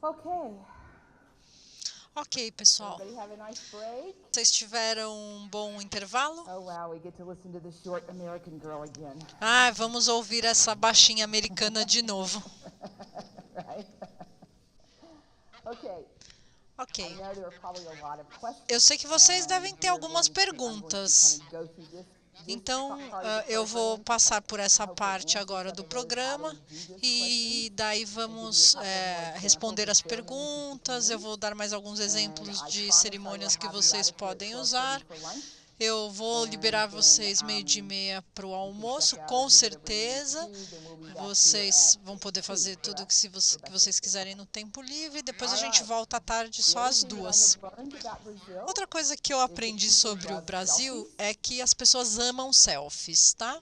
Okay. Ok, pessoal. Everybody have a nice break? Vocês tiveram um bom intervalo? Oh wow, we get to listen to the short American girl again. Ah, vamos ouvir essa baixinha americana de novo. Right? Okay. Ok. I know there are probably a lot of questions. Eu sei que vocês devem ter and algumas I'm going to perguntas. kind of go through this Então, part of the eu vou program to passar por essa hopefully parte answer agora some do of those how do programa we do this e questions. daí And give you vamos a couple more examples responder of as ceremonies that you can perguntas. Eu use. vou dar mais alguns And exemplos I de promise I will cerimônias que have you vocês out of here at podem 12:30 usar. for lunch. Eu vou liberar vocês 12:30 para o almoço, com certeza. Vocês vão poder fazer tudo que vocês quiserem no tempo livre. Depois a gente volta à tarde só às 2. Outra coisa que eu aprendi sobre o Brasil é que as pessoas amam selfies, tá?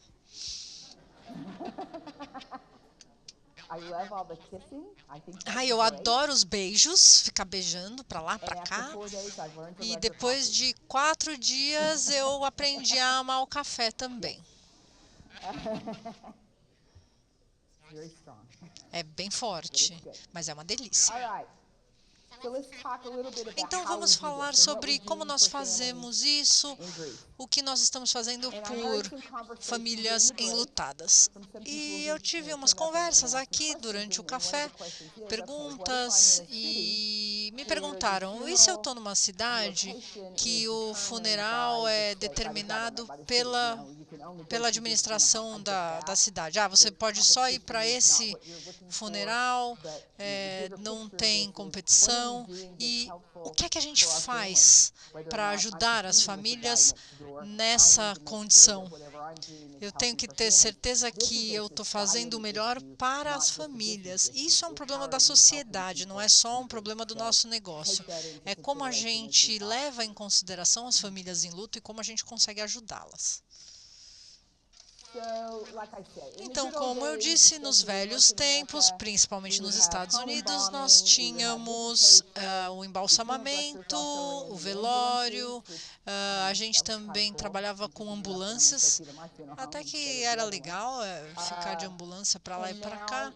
Eu adoro os beijos, ficar beijando pra lá, pra cá. E depois de 4 dias eu aprendi a amar o café também. É bem forte, mas é uma delícia. Então vamos falar sobre como nós fazemos isso, o que nós estamos fazendo por famílias enlutadas. E eu tive umas conversas aqui durante o café, perguntas, e me perguntaram, e se eu estou numa cidade que o funeral é determinado pela administração da cidade? Ah, você pode só ir para esse funeral, não tem competição. E o que é que a gente faz para ajudar as famílias nessa condição? Eu tenho que ter certeza que eu estou fazendo o melhor para as famílias. Isso é um problema da sociedade, não é só um problema do nosso negócio. É como a gente leva em consideração as famílias em luto e como a gente consegue ajudá-las. Então, como eu disse, nos velhos tempos, principalmente nos Estados Unidos, nós tínhamos o embalsamamento, o velório, a gente também trabalhava com ambulâncias, até que era legal ficar de ambulância para lá e para cá.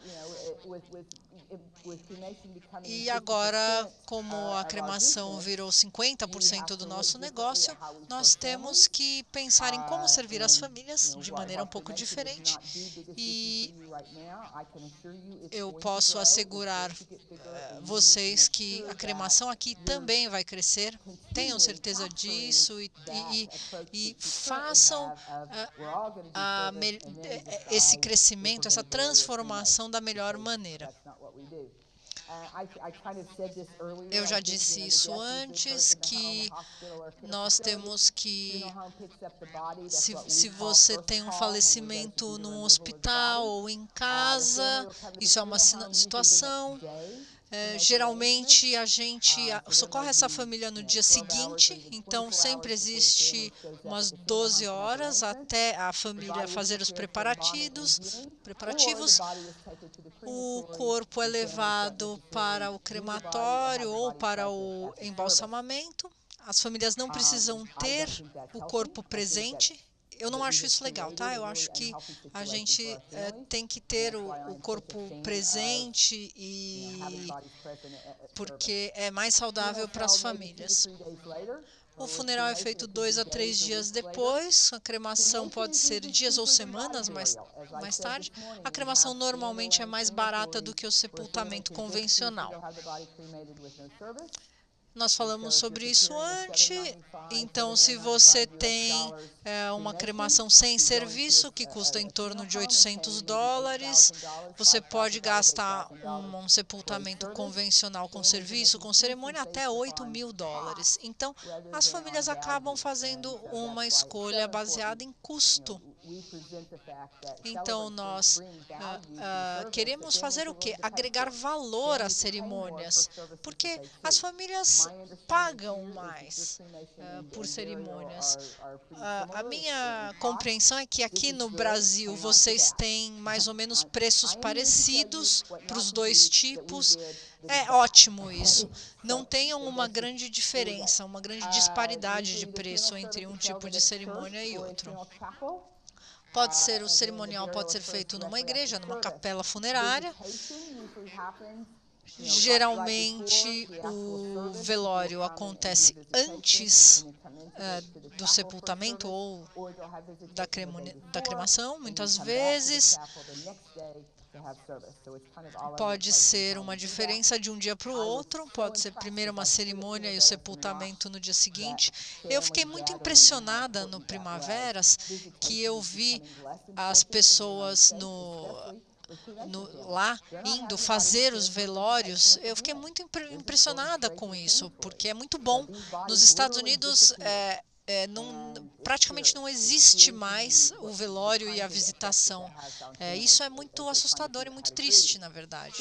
E agora, como a cremação virou 50% do nosso negócio, nós temos que pensar em como servir as famílias de maneira um pouco diferente. E eu posso assegurar vocês que a cremação aqui também vai crescer. Tenham certeza disso e façam esse crescimento, essa transformação da melhor maneira. Eu já disse isso antes, que nós temos que, se você tem um falecimento num hospital ou em casa, isso é uma situação. Geralmente a gente socorre essa família no dia seguinte, então sempre existe umas 12 horas até a família fazer os preparativos. O corpo é levado para o crematório ou para o embalsamamento. As famílias não precisam ter o corpo presente. Eu não acho isso legal, tá? Eu acho que a gente tem que ter o corpo presente porque é mais saudável para as famílias. O funeral é feito 2 a 3 dias depois, a cremação pode ser dias ou semanas mais tarde. A cremação normalmente é mais barata do que o sepultamento convencional. Nós falamos sobre isso antes, então se você tem uma cremação sem serviço, que custa em torno de $800, você pode gastar um sepultamento convencional com serviço, com cerimônia, até $8.000. Então, as famílias acabam fazendo uma escolha baseada em custo. Então, nós queremos fazer o quê? Agregar valor às cerimônias, porque as famílias pagam mais por cerimônias. A minha compreensão é que aqui no Brasil vocês têm mais ou menos preços parecidos para os dois tipos. É ótimo isso. Não tenham uma grande diferença, uma grande disparidade de preço entre um tipo de cerimônia e outro. Pode ser, o cerimonial pode ser feito numa igreja, numa capela funerária. Geralmente, o velório acontece antes do sepultamento ou da cremação. Muitas vezes, pode ser uma diferença de um dia para o outro. Pode ser primeiro uma cerimônia e o sepultamento no dia seguinte. Eu fiquei muito impressionada no Primaveras, que eu vi as pessoas lá indo fazer os velórios. Eu fiquei muito impressionada com isso, porque é muito bom. Nos Estados Unidos, praticamente não existe mais o velório e a visitação. Isso é muito assustador e muito triste, na verdade.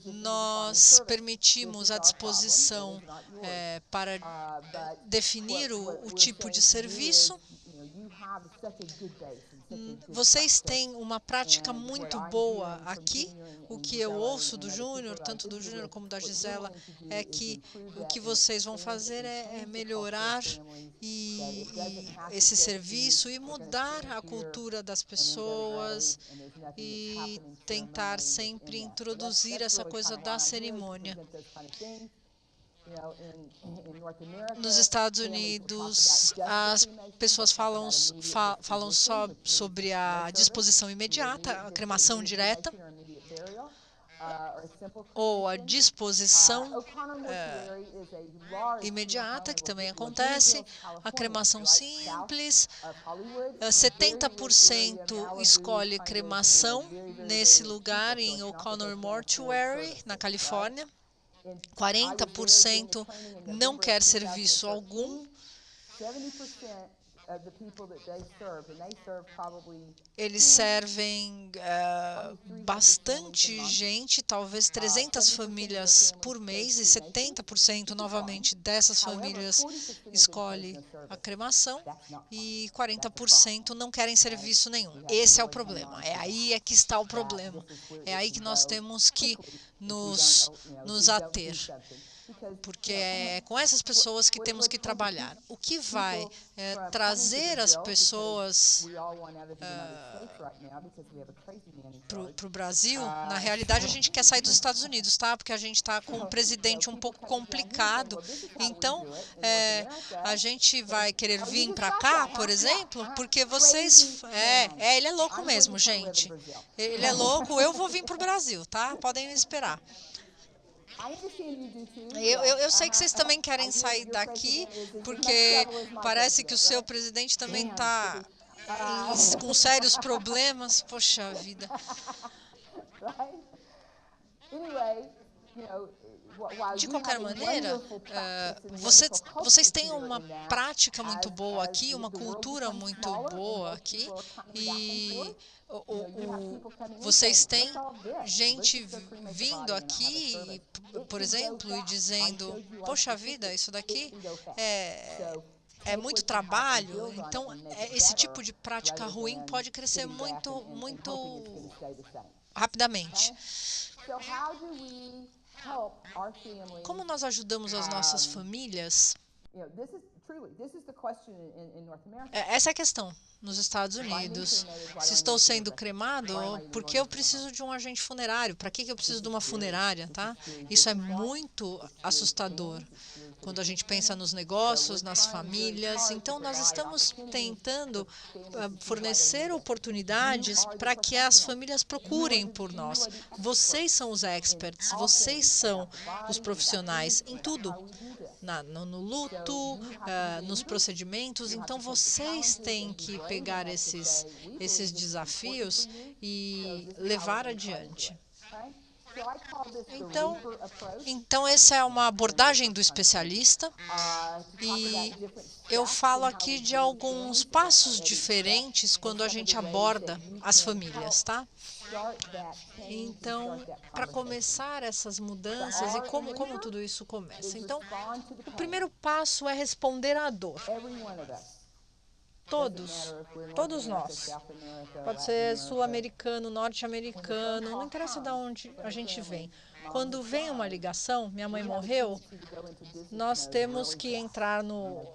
Nós permitimos a disposição para definir o tipo de serviço. Vocês têm uma prática muito boa aqui. O que eu ouço do Júnior, tanto do Júnior como da Gisela, é que o que vocês vão fazer é melhorar esse serviço e mudar a cultura das pessoas e tentar sempre introduzir essa coisa da cerimônia. Nos Estados Unidos, as pessoas falam só sobre a disposição imediata, a cremação direta, ou a disposição imediata, que também acontece, a cremação simples. 70% escolhe cremação nesse lugar em O'Connor Mortuary, na Califórnia. 40% não quer serviço algum. Eles servem bastante gente, talvez 300 famílias por mês, e 70% novamente dessas famílias escolhe a cremação e 40% não querem serviço nenhum. Esse é o problema. É aí que está o problema. É aí que nós temos que nos ater. Porque é com essas pessoas que temos que trabalhar. O que vai trazer as pessoas para o Brasil, na realidade a gente quer sair dos Estados Unidos, tá? Porque a gente está com um presidente um pouco complicado. Então, a gente vai querer vir para cá, por exemplo, porque vocês... ele é louco mesmo, gente. Ele é louco, eu vou vir para o Brasil, tá? Podem esperar. Eu sei que vocês também querem sair daqui, porque parece que o seu presidente também está com sérios problemas. Poxa vida. De qualquer maneira, vocês têm uma prática muito boa aqui, uma cultura muito boa aqui, e vocês têm gente vindo aqui, por exemplo, e dizendo, poxa vida, isso daqui é muito trabalho. Então, esse tipo de prática ruim pode crescer muito rapidamente. Como nós ajudamos as nossas famílias? Essa é a questão nos Estados Unidos. Se estou sendo cremado, por que eu preciso de um agente funerário? Para que eu preciso de uma funerária? Tá? Isso é muito assustador quando a gente pensa nos negócios, nas famílias. Então, nós estamos tentando fornecer oportunidades para que as famílias procurem por nós. Vocês são os experts, vocês são os profissionais em tudo. No luto, nos procedimentos. Então, vocês têm que pegar esses desafios e levar adiante. Então essa é uma abordagem do especialista e eu falo aqui de alguns passos diferentes quando a gente aborda as famílias, tá? Então, para começar essas mudanças e como tudo isso começa. Então, o primeiro passo é responder à dor. Todos nós. Pode ser sul-americano, norte-americano, não interessa de onde a gente vem. Quando vem uma ligação, minha mãe morreu, nós temos que entrar no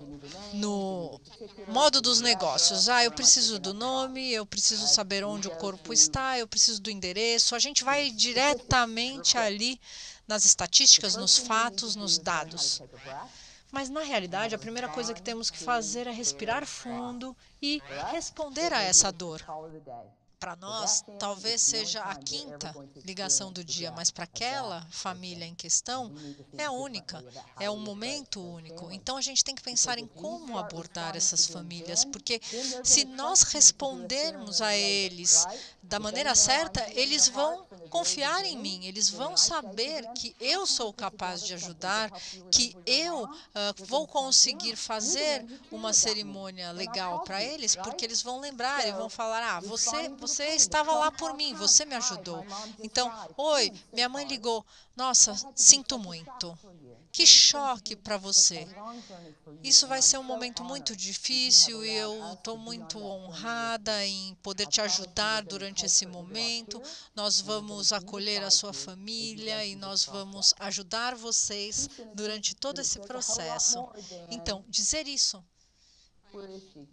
modo dos negócios. Eu preciso do nome, eu preciso saber onde o corpo está, eu preciso do endereço. A gente vai diretamente ali nas estatísticas, nos fatos, nos dados. Mas, na realidade, a primeira coisa que temos que fazer é respirar fundo e responder a essa dor. Para nós, talvez seja a quinta ligação do dia, mas para aquela família em questão, é única, é um momento único. Então, a gente tem que pensar em como abordar essas famílias, porque se nós respondermos a eles da maneira certa, eles vão confiar em mim, eles vão saber que eu sou capaz de ajudar, que eu vou conseguir fazer uma cerimônia legal para eles, porque eles vão lembrar e vão falar, você estava lá por mim, você me ajudou. Então, oi, minha mãe ligou, nossa, sinto muito. Que choque para você. Isso vai ser um momento muito difícil e eu estou muito honrada em poder te ajudar durante esse momento. Nós vamos acolher a sua família e nós vamos ajudar vocês durante todo esse processo. Então, dizer isso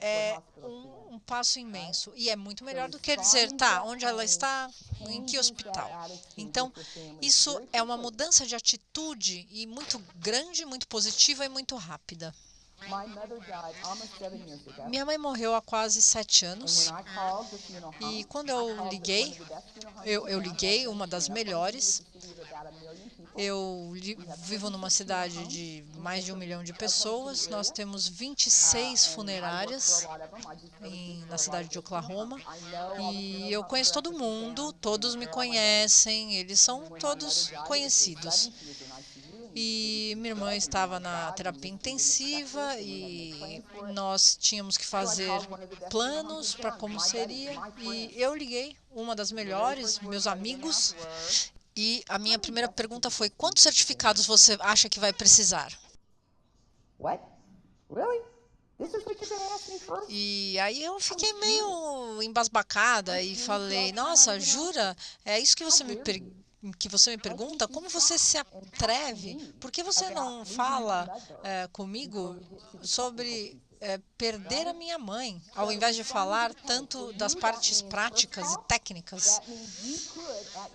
é um passo imenso e é muito melhor do que dizer, tá, onde ela está, em que hospital. Então, isso é uma mudança de atitude e muito grande, muito positiva e muito rápida. Minha mãe morreu há quase 7 anos e quando eu liguei uma das melhores. Eu vivo numa cidade de mais de 1 milhão de pessoas. Nós temos 26 funerárias na cidade de Oklahoma. E eu conheço todo mundo, todos me conhecem, eles são todos conhecidos. E minha irmã estava na terapia intensiva e nós tínhamos que fazer planos para como seria. E eu liguei uma das melhores, meus amigos. E a minha primeira pergunta foi, quantos certificados você acha que vai precisar? E aí eu fiquei meio embasbacada e falei, nossa, jura? É isso que você me pergunta? Como você se atreve? Por que você não fala comigo sobre perder a minha mãe, ao invés de falar tanto das partes práticas e técnicas?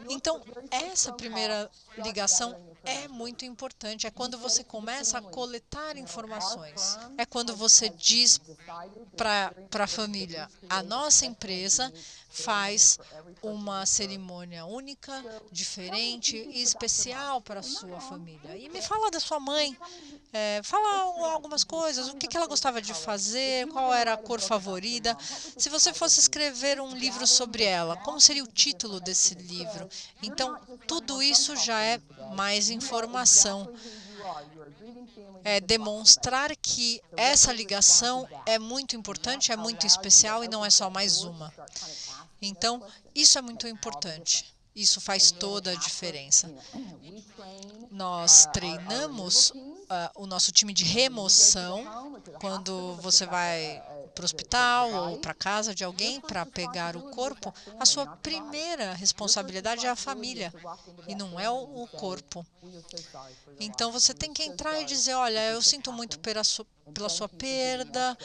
Então, essa primeira ligação é muito importante. É quando você começa a coletar informações. É quando você diz para a família, a nossa empresa faz uma cerimônia única, diferente e especial para a sua família. E me fala da sua mãe, fala algumas coisas, o que ela gostava de fazer, qual era a cor favorita. Se você fosse escrever um livro sobre ela, como seria o título desse livro? Então, tudo isso já é mais informação. É demonstrar que essa ligação é muito importante, é muito especial e não é só mais uma. Então, isso é muito importante. Isso faz toda a diferença. Nós treinamos o nosso time de remoção quando você vai para o hospital ou para a casa de alguém para pegar o corpo. A sua primeira responsabilidade é a família e não é o corpo. Então, você tem que entrar e dizer, olha, eu sinto muito pela sua perda,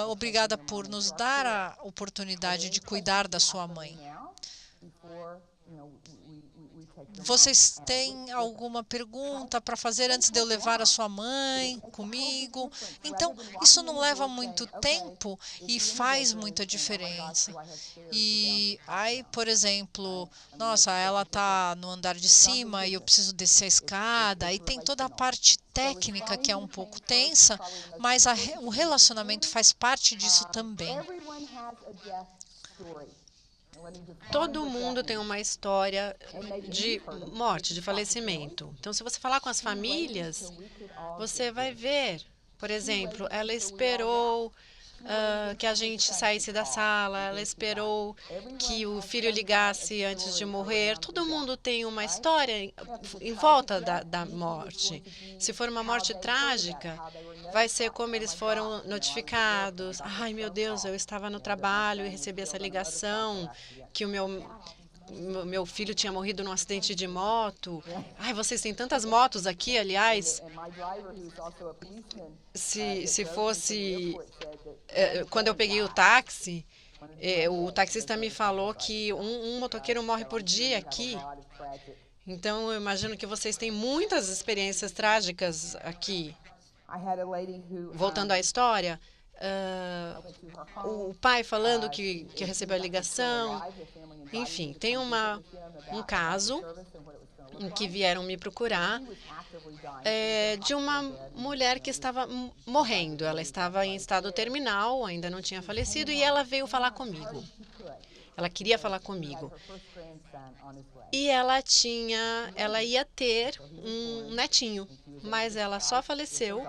obrigada por nos dar a oportunidade de cuidar da sua mãe. Vocês têm alguma pergunta para fazer antes de eu levar a sua mãe comigo? Então, isso não leva muito tempo e faz muita diferença. E aí, por exemplo, nossa, ela está no andar de cima e eu preciso descer a escada. E tem toda a parte técnica que é um pouco tensa, mas o relacionamento faz parte disso também. Todo mundo tem uma história de morte, de falecimento. Então, se você falar com as famílias, você vai ver, por exemplo, ela esperou que a gente saísse da sala, ela esperou que o filho ligasse antes de morrer. Todo mundo tem uma história em volta da morte. Se for uma morte trágica, vai ser como eles foram notificados. Ai, meu Deus, eu estava no trabalho e recebi essa ligação que o meu filho tinha morrido num acidente de moto. Ai, vocês têm tantas motos aqui, aliás. Se fosse... Quando eu peguei o táxi, o taxista me falou que um motoqueiro morre por dia aqui. Então, eu imagino que vocês têm muitas experiências trágicas aqui. Voltando à história, o pai falando que recebeu a ligação. Enfim, tem um caso em que vieram me procurar de uma mulher que estava morrendo. Ela estava em estado terminal, ainda não tinha falecido, e ela veio falar comigo. Ela queria falar comigo. E ela ia ter um netinho, mas ela só faleceu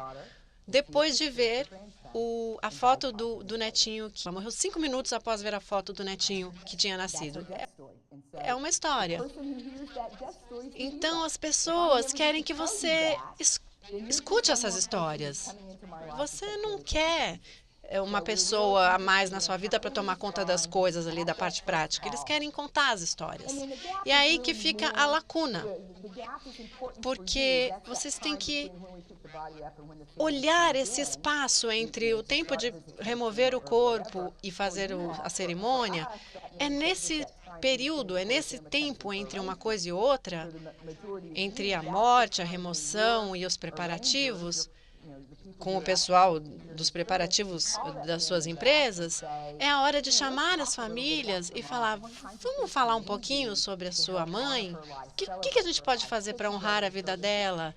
depois de ver a foto do netinho. Ela morreu 5 minutos após ver a foto do netinho que tinha nascido. É uma história. Então, as pessoas querem que você escute essas histórias. Você não quer uma pessoa a mais na sua vida para tomar conta das coisas ali, da parte prática. Eles querem contar as histórias. E é aí que fica a lacuna. Porque vocês têm que olhar esse espaço entre o tempo de remover o corpo e fazer a cerimônia. É nesse período, é nesse tempo entre uma coisa e outra, entre a morte, a remoção e os preparativos, com o pessoal dos preparativos das suas empresas, é a hora de chamar as famílias e falar, vamos falar um pouquinho sobre a sua mãe? O que a gente pode fazer para honrar a vida dela?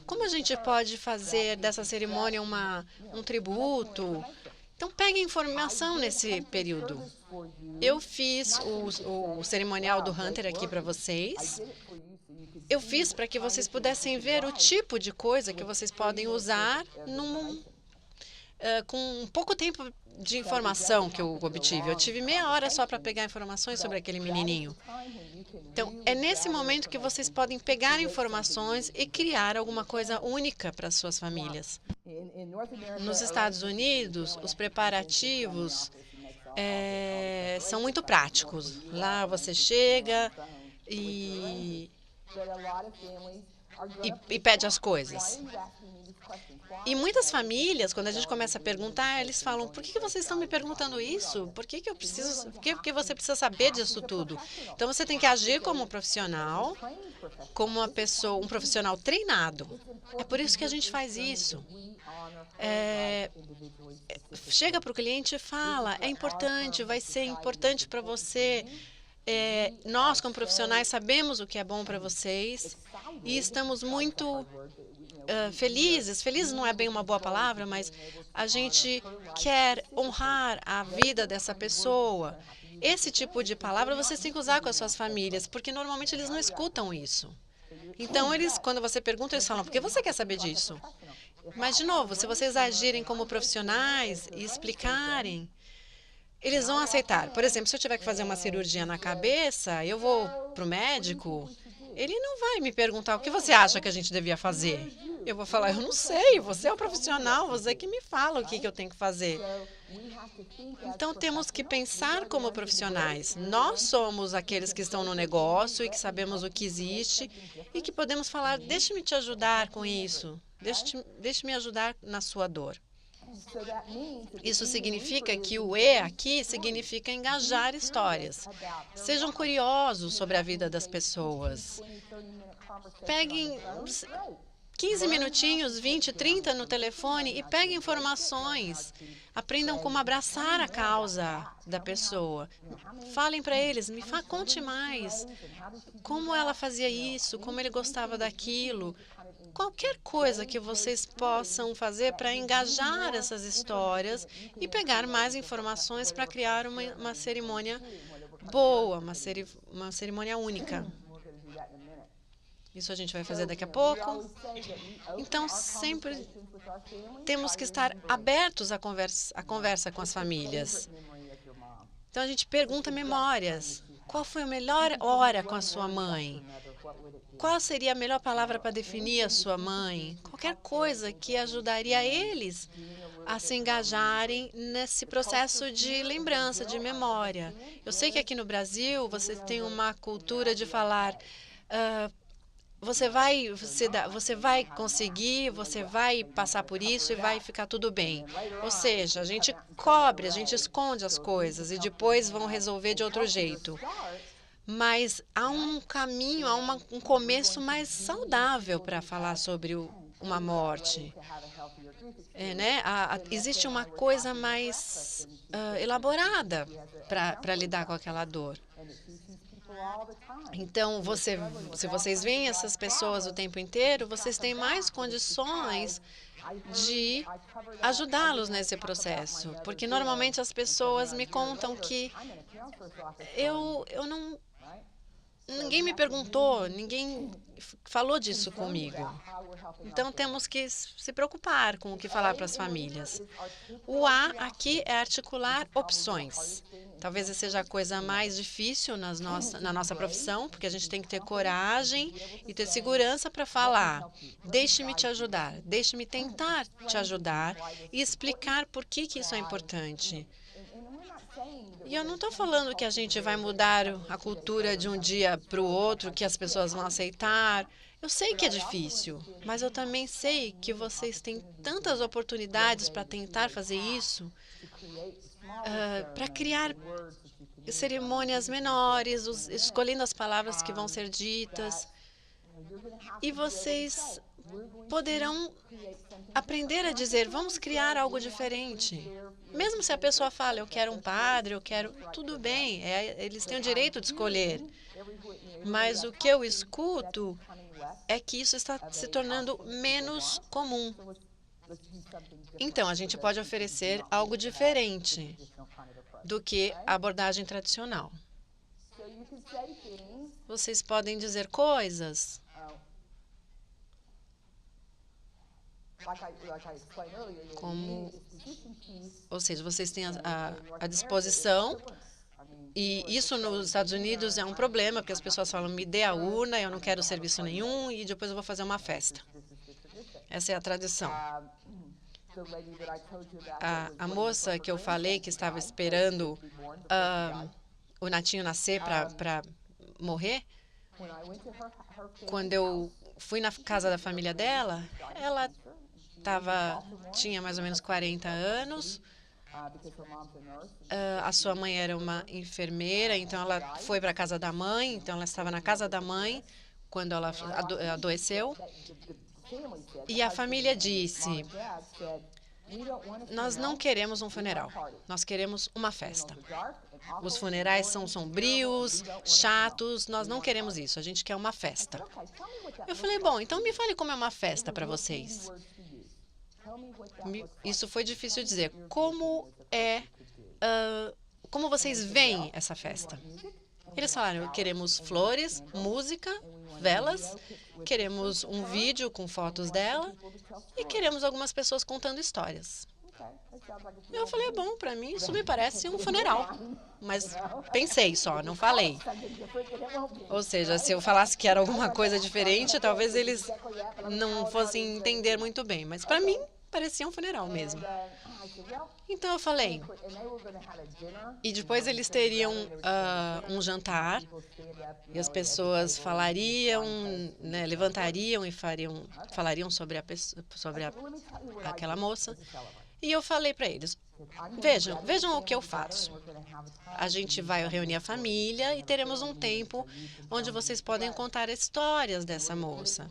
Como a gente pode fazer dessa cerimônia um tributo? Então, pegue informação nesse período. Eu fiz o cerimonial do Hunter aqui para vocês. Eu fiz para que vocês pudessem ver o tipo de coisa que vocês podem usar com pouco tempo de informação que eu obtive. Eu tive meia hora só para pegar informações sobre aquele menininho. Então, é nesse momento que vocês podem pegar informações e criar alguma coisa única para as suas famílias. Nos Estados Unidos, os preparativos são muito práticos. Lá você chega e pede as coisas. E muitas famílias, quando a gente começa a perguntar, eles falam, por que vocês estão me perguntando isso? Por que eu preciso, por que você precisa saber disso tudo? Então, você tem que agir como um profissional, como uma pessoa, um profissional treinado. É por isso que a gente faz isso. Chega para o cliente e fala, é importante, vai ser importante para você. Nós, como profissionais, sabemos o que é bom para vocês e estamos muito felizes. Feliz não é bem uma boa palavra, mas a gente quer honrar a vida dessa pessoa. Esse tipo de palavra vocês têm que usar com as suas famílias, porque normalmente eles não escutam isso. Então, quando você pergunta, eles falam, por que você quer saber disso? Mas, de novo, se vocês agirem como profissionais e explicarem, eles vão aceitar. Por exemplo, se eu tiver que fazer uma cirurgia na cabeça, eu vou para o médico, ele não vai me perguntar o que você acha que a gente devia fazer. Eu vou falar, eu não sei, você é o profissional, você que me fala o que eu tenho que fazer. Então, temos que pensar como profissionais. Nós somos aqueles que estão no negócio e que sabemos o que existe e que podemos falar, deixe-me te ajudar com isso, deixe-me ajudar na sua dor. Isso significa que o E aqui significa engajar histórias. Sejam curiosos sobre a vida das pessoas. Peguem 15 minutinhos, 20, 30 no telefone e peguem informações. Aprendam como abraçar a causa da pessoa. Falem para eles, conte mais. Como ela fazia isso, como ele gostava daquilo. Qualquer coisa que vocês possam fazer para engajar essas histórias e pegar mais informações para criar uma cerimônia boa, uma cerimônia única. Isso a gente vai fazer daqui a pouco. Então, sempre temos que estar abertos à conversa com as famílias. Então, a gente pergunta memórias. Qual foi a melhor hora com a sua mãe? Qual seria a melhor palavra para definir a sua mãe? Qualquer coisa que ajudaria eles a se engajarem nesse processo de lembrança, de memória. Eu sei que aqui no Brasil você tem uma cultura de falar você vai conseguir, você vai passar por isso e vai ficar tudo bem. Ou seja, a gente cobre, a gente esconde as coisas e depois vão resolver de outro jeito. Mas há um caminho, há um começo mais saudável para falar sobre uma morte. Né? Existe uma coisa mais elaborada para lidar com aquela dor. Então, se vocês veem essas pessoas o tempo inteiro, vocês têm mais condições de ajudá-los nesse processo. Porque normalmente as pessoas me contam que ninguém me perguntou, ninguém falou disso comigo. Então, temos que se preocupar com o que falar para as famílias. O A aqui é articular opções. Talvez essa seja a coisa mais difícil na nossa profissão, porque a gente tem que ter coragem e ter segurança para falar. Deixe-me te ajudar, deixe-me tentar te ajudar e explicar por que isso é importante. E eu não estou falando que a gente vai mudar a cultura de um dia para o outro, que as pessoas vão aceitar. Eu sei que é difícil, mas eu também sei que vocês têm tantas oportunidades para tentar fazer isso, para criar cerimônias menores, escolhendo as palavras que vão ser ditas. E vocês poderão aprender a dizer, vamos criar algo diferente. Mesmo se a pessoa fala, eu quero um padre, eu quero... Tudo bem, eles têm o direito de escolher. Mas o que eu escuto é que isso está se tornando menos comum. Então, a gente pode oferecer algo diferente do que a abordagem tradicional. Vocês podem dizer coisas... Ou seja, vocês têm a disposição, e isso nos Estados Unidos é um problema, porque as pessoas falam, me dê a urna, eu não quero serviço nenhum, e depois eu vou fazer uma festa. Essa é a tradição. A moça que eu falei que estava esperando o netinho nascer para morrer, quando eu fui na casa da família dela, ela tinha mais ou menos 40 anos. A sua mãe era uma enfermeira, então ela foi para a casa da mãe. Então ela estava na casa da mãe quando ela adoeceu. E a família disse, nós não queremos um funeral, nós queremos uma festa. Os funerais são sombrios, chatos, nós não queremos isso, a gente quer uma festa. Eu falei, bom, então me fale como é uma festa para vocês. Isso foi difícil dizer. Como vocês veem essa festa? Eles falaram, queremos flores, música, velas, queremos um vídeo com fotos dela e queremos algumas pessoas contando histórias. Eu falei, bom, para mim isso me parece um funeral. Mas pensei só, não falei. Ou seja, se eu falasse que era alguma coisa diferente, talvez eles não fossem entender muito bem. Mas para mim, parecia um funeral mesmo. Então eu falei. E depois eles teriam um jantar. E as pessoas falariam, né, levantariam e falariam sobre aquela moça. E eu falei para eles, vejam o que eu faço. A gente vai reunir a família e teremos um tempo onde vocês podem contar histórias dessa moça,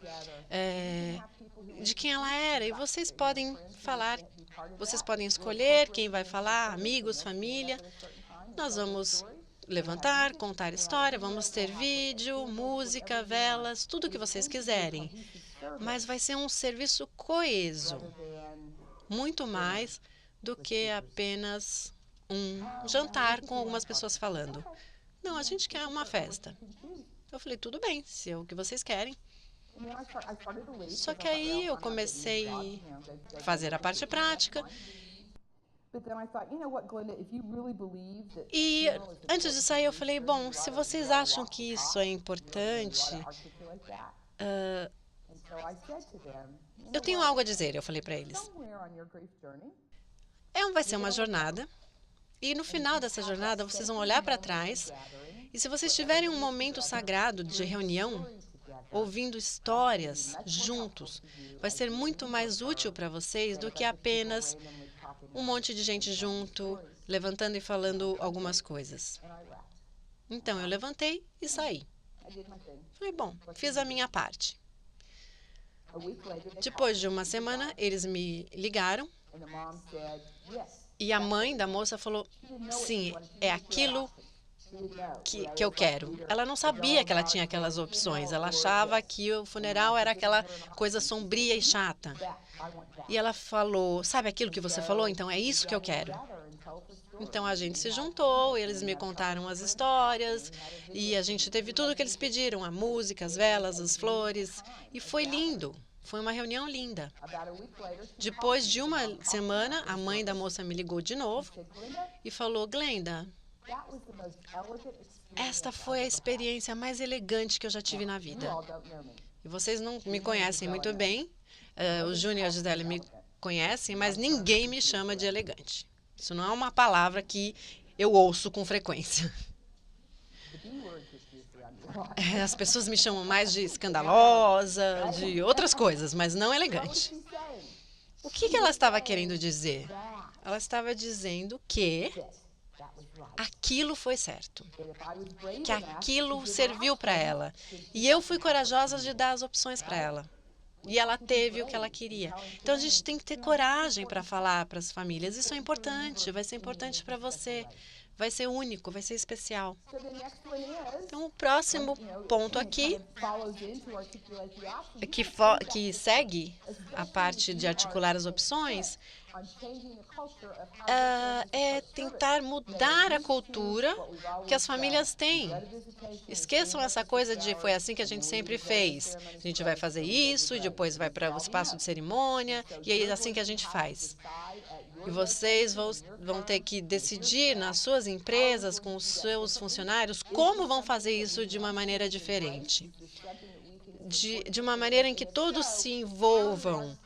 de quem ela era. E vocês podem falar, vocês podem escolher quem vai falar, amigos, família. Nós vamos levantar, contar história, vamos ter vídeo, música, velas, tudo o que vocês quiserem. Mas vai ser um serviço coeso. Muito mais do que apenas um jantar com algumas pessoas falando. Não, a gente quer uma festa. Eu falei, tudo bem, se é o que vocês querem. Só que aí eu comecei a fazer a parte prática. E antes de sair eu falei, bom, se vocês acham que isso é importante, eu tenho algo a dizer, eu falei para eles. Vai ser uma jornada, e no final dessa jornada vocês vão olhar para trás, e se vocês tiverem um momento sagrado de reunião, ouvindo histórias juntos, vai ser muito mais útil para vocês do que apenas um monte de gente junto, levantando e falando algumas coisas. Então, eu levantei e saí. Falei, bom, fiz a minha parte. Depois de uma semana, eles me ligaram e a mãe da moça falou, sim, é aquilo que eu quero. Ela não sabia que ela tinha aquelas opções. Ela achava que o funeral era aquela coisa sombria e chata. E ela falou, sabe aquilo que você falou? Então é isso que eu quero. Então a gente se juntou, eles me contaram as histórias e a gente teve tudo o que eles pediram, a música, as velas, as flores. E foi lindo. Foi uma reunião linda. Depois de uma semana, a mãe da moça me ligou de novo e falou, Glenda, esta foi a experiência mais elegante que eu já tive na vida. E vocês não me conhecem muito bem, o Júnior e a Gisele me conhecem, mas ninguém me chama de elegante. Isso não é uma palavra que eu ouço com frequência. As pessoas me chamam mais de escandalosa, de outras coisas, mas não elegante. O que ela estava querendo dizer? Ela estava dizendo que aquilo foi certo, que aquilo serviu para ela. E eu fui corajosa de dar as opções para ela. E ela teve o que ela queria. Então, a gente tem que ter coragem para falar para as famílias. Isso é importante, vai ser importante para você. Vai ser único, vai ser especial. Então, o próximo ponto aqui, que segue a parte de articular as opções, é tentar mudar a cultura que as famílias têm. Esqueçam essa coisa de foi assim que a gente sempre fez. A gente vai fazer isso, e depois vai para o espaço de cerimônia, e é assim que a gente faz. E vocês vão ter que decidir nas suas empresas, com os seus funcionários, como vão fazer isso de uma maneira diferente. De uma maneira em que todos se envolvam.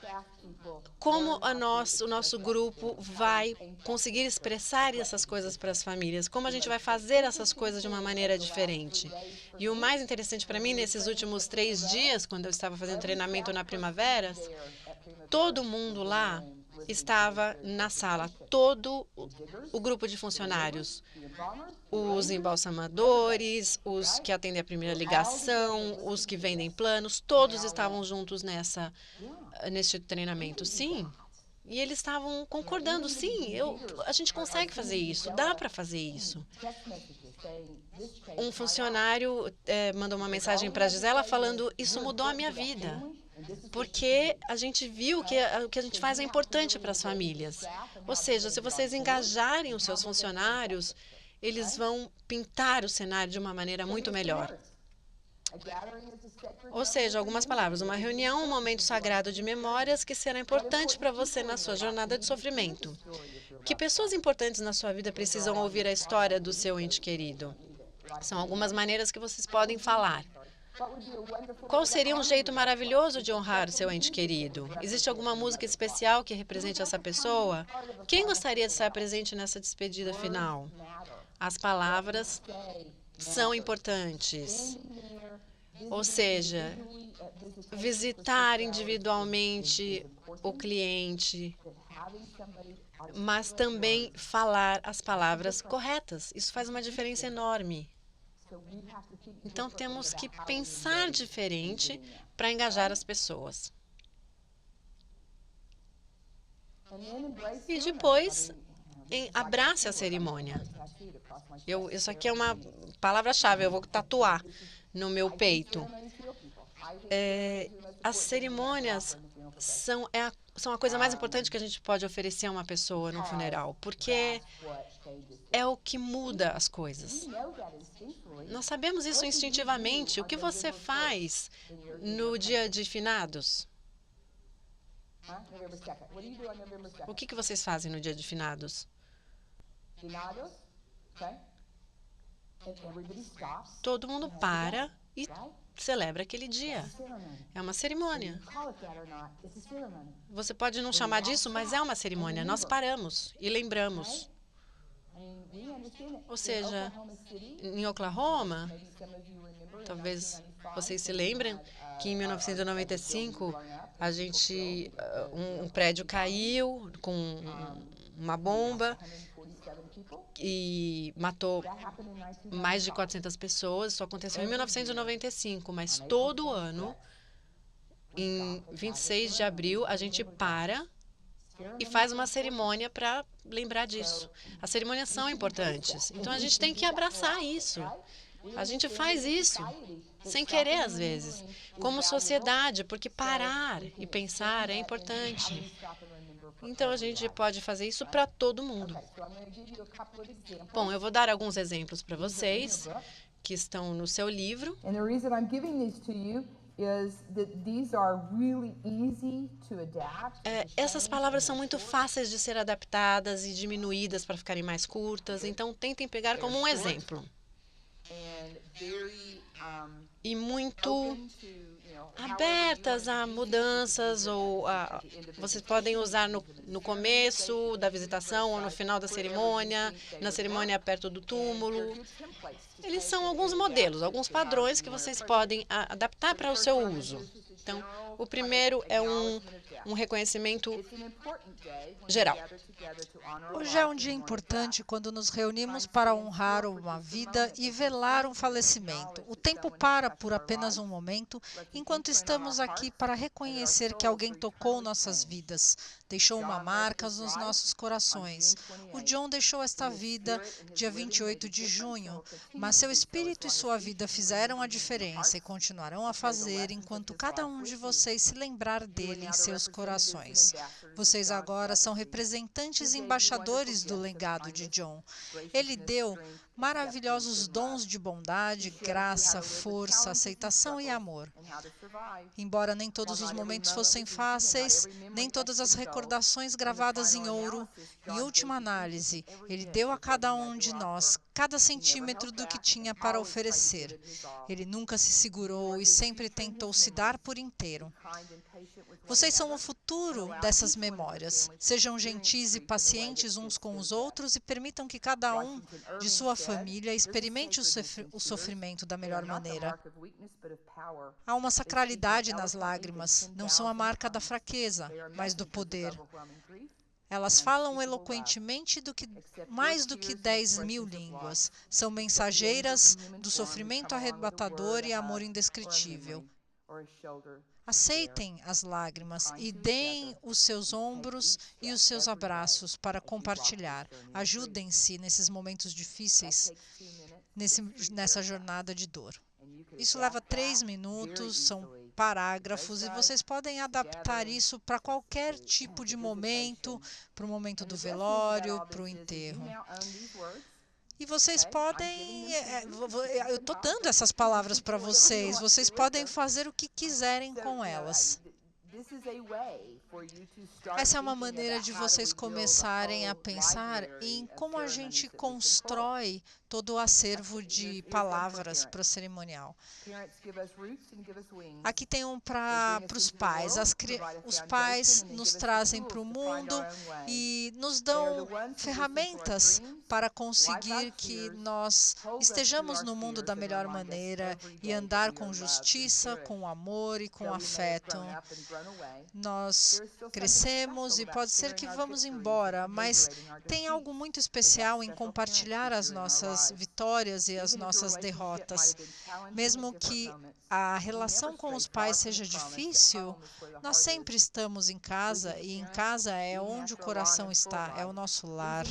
Como o nosso grupo vai conseguir expressar essas coisas para as famílias? Como a gente vai fazer essas coisas de uma maneira diferente? E o mais interessante para mim, nesses últimos 3 dias, quando eu estava fazendo treinamento na Primavera, todo mundo lá estava na sala, todo o grupo de funcionários, os embalsamadores, os que atendem a primeira ligação, os que vendem planos, todos estavam juntos neste treinamento, sim. E eles estavam concordando, sim, a gente consegue fazer isso, dá para fazer isso. Um funcionário mandou uma mensagem para a Gisela falando, isso mudou a minha vida. Porque a gente viu que o que a gente faz é importante para as famílias. Ou seja, se vocês engajarem os seus funcionários, eles vão pintar o cenário de uma maneira muito melhor. Ou seja, algumas palavras, uma reunião, um momento sagrado de memórias que será importante para você na sua jornada de sofrimento. Que pessoas importantes na sua vida precisam ouvir a história do seu ente querido? São algumas maneiras que vocês podem falar. Qual seria um jeito maravilhoso de honrar o seu ente querido? Existe alguma música especial que represente essa pessoa? Quem gostaria de estar presente nessa despedida final? As palavras são importantes. Ou seja, visitar individualmente o cliente, mas também falar as palavras corretas. Isso faz uma diferença enorme. Então, temos que pensar diferente para engajar as pessoas. E depois, abrace a cerimônia. Isso aqui é uma palavra-chave, eu vou tatuar no meu peito. As cerimônias são a coisa mais importante que a gente pode oferecer a uma pessoa num funeral, porque é o que muda as coisas. Nós sabemos isso instintivamente. O que você faz no dia de finados? O que vocês fazem no dia de finados? Todo mundo para e celebra aquele dia. É uma cerimônia. Você pode não chamar disso, mas é uma cerimônia. Nós paramos e lembramos. Ou seja, em Oklahoma, talvez vocês se lembrem que em 1995 um prédio caiu com uma bomba e matou mais de 400 pessoas. Isso aconteceu em 1995, mas todo ano, em 26 de abril, a gente para e faz uma cerimônia para lembrar disso. As cerimônias são importantes, então a gente tem que abraçar isso. A gente faz isso sem querer, às vezes, como sociedade, porque parar e pensar é importante. Então, a gente pode fazer isso para todo mundo. Bom, eu vou dar alguns exemplos para vocês que estão no seu livro. Essas palavras são muito fáceis de ser adaptadas e diminuídas para ficarem mais curtas, então tentem pegar como um exemplo. E muito abertas a mudanças, ou vocês podem usar no começo da visitação ou no final da cerimônia, na cerimônia perto do túmulo. Eles são alguns modelos, alguns padrões que vocês podem adaptar para o seu uso. Então, o primeiro é um reconhecimento geral. Hoje é um dia importante quando nos reunimos para honrar uma vida e velar um falecimento. O tempo para por apenas um momento, enquanto estamos aqui para reconhecer que alguém tocou nossas vidas, deixou uma marca nos nossos corações. O John deixou esta vida dia 28 de junho, mas seu espírito e sua vida fizeram a diferença e continuarão a fazer enquanto cada um de vocês se lembrar dele em seus corações. Vocês agora são representantes e embaixadores do legado de John. Ele deu maravilhosos dons de bondade, graça, força, aceitação e amor. Embora nem todos os momentos fossem fáceis, nem todas as recordações gravadas em ouro, em última análise, ele deu a cada um de nós cada centímetro do que tinha para oferecer. Ele nunca se segurou e sempre tentou se dar por inteiro. Vocês são o futuro dessas memórias. Sejam gentis e pacientes uns com os outros e permitam que cada um de sua família experimente o sofrimento da melhor maneira. Há uma sacralidade nas lágrimas. Não são a marca da fraqueza, mas do poder. Elas falam eloquentemente mais do que 10.000 línguas. São mensageiras do sofrimento arrebatador e amor indescritível. Aceitem as lágrimas e deem os seus ombros e os seus abraços para compartilhar. Ajudem-se nesses momentos difíceis, nessa jornada de dor. Isso leva 3 minutos, são parágrafos, e vocês podem adaptar isso para qualquer tipo de momento, para o momento do velório, para o enterro. E vocês podem, eu estou dando essas palavras para vocês, vocês podem fazer o que quiserem com elas. Essa é uma maneira de vocês começarem a pensar em como a gente constrói todo o acervo de palavras para o cerimonial. Aqui tem um para os pais. Os pais nos trazem para o mundo e nos dão ferramentas para conseguir que nós estejamos no mundo da melhor maneira e andar com justiça, com amor e com afeto. Nós crescemos e pode ser que vamos embora, mas tem algo muito especial em compartilhar as nossas nossas vitórias e as nossas derrotas. Mesmo que a relação com os pais seja difícil, nós sempre estamos em casa, e em casa é onde o coração está, é o nosso lar.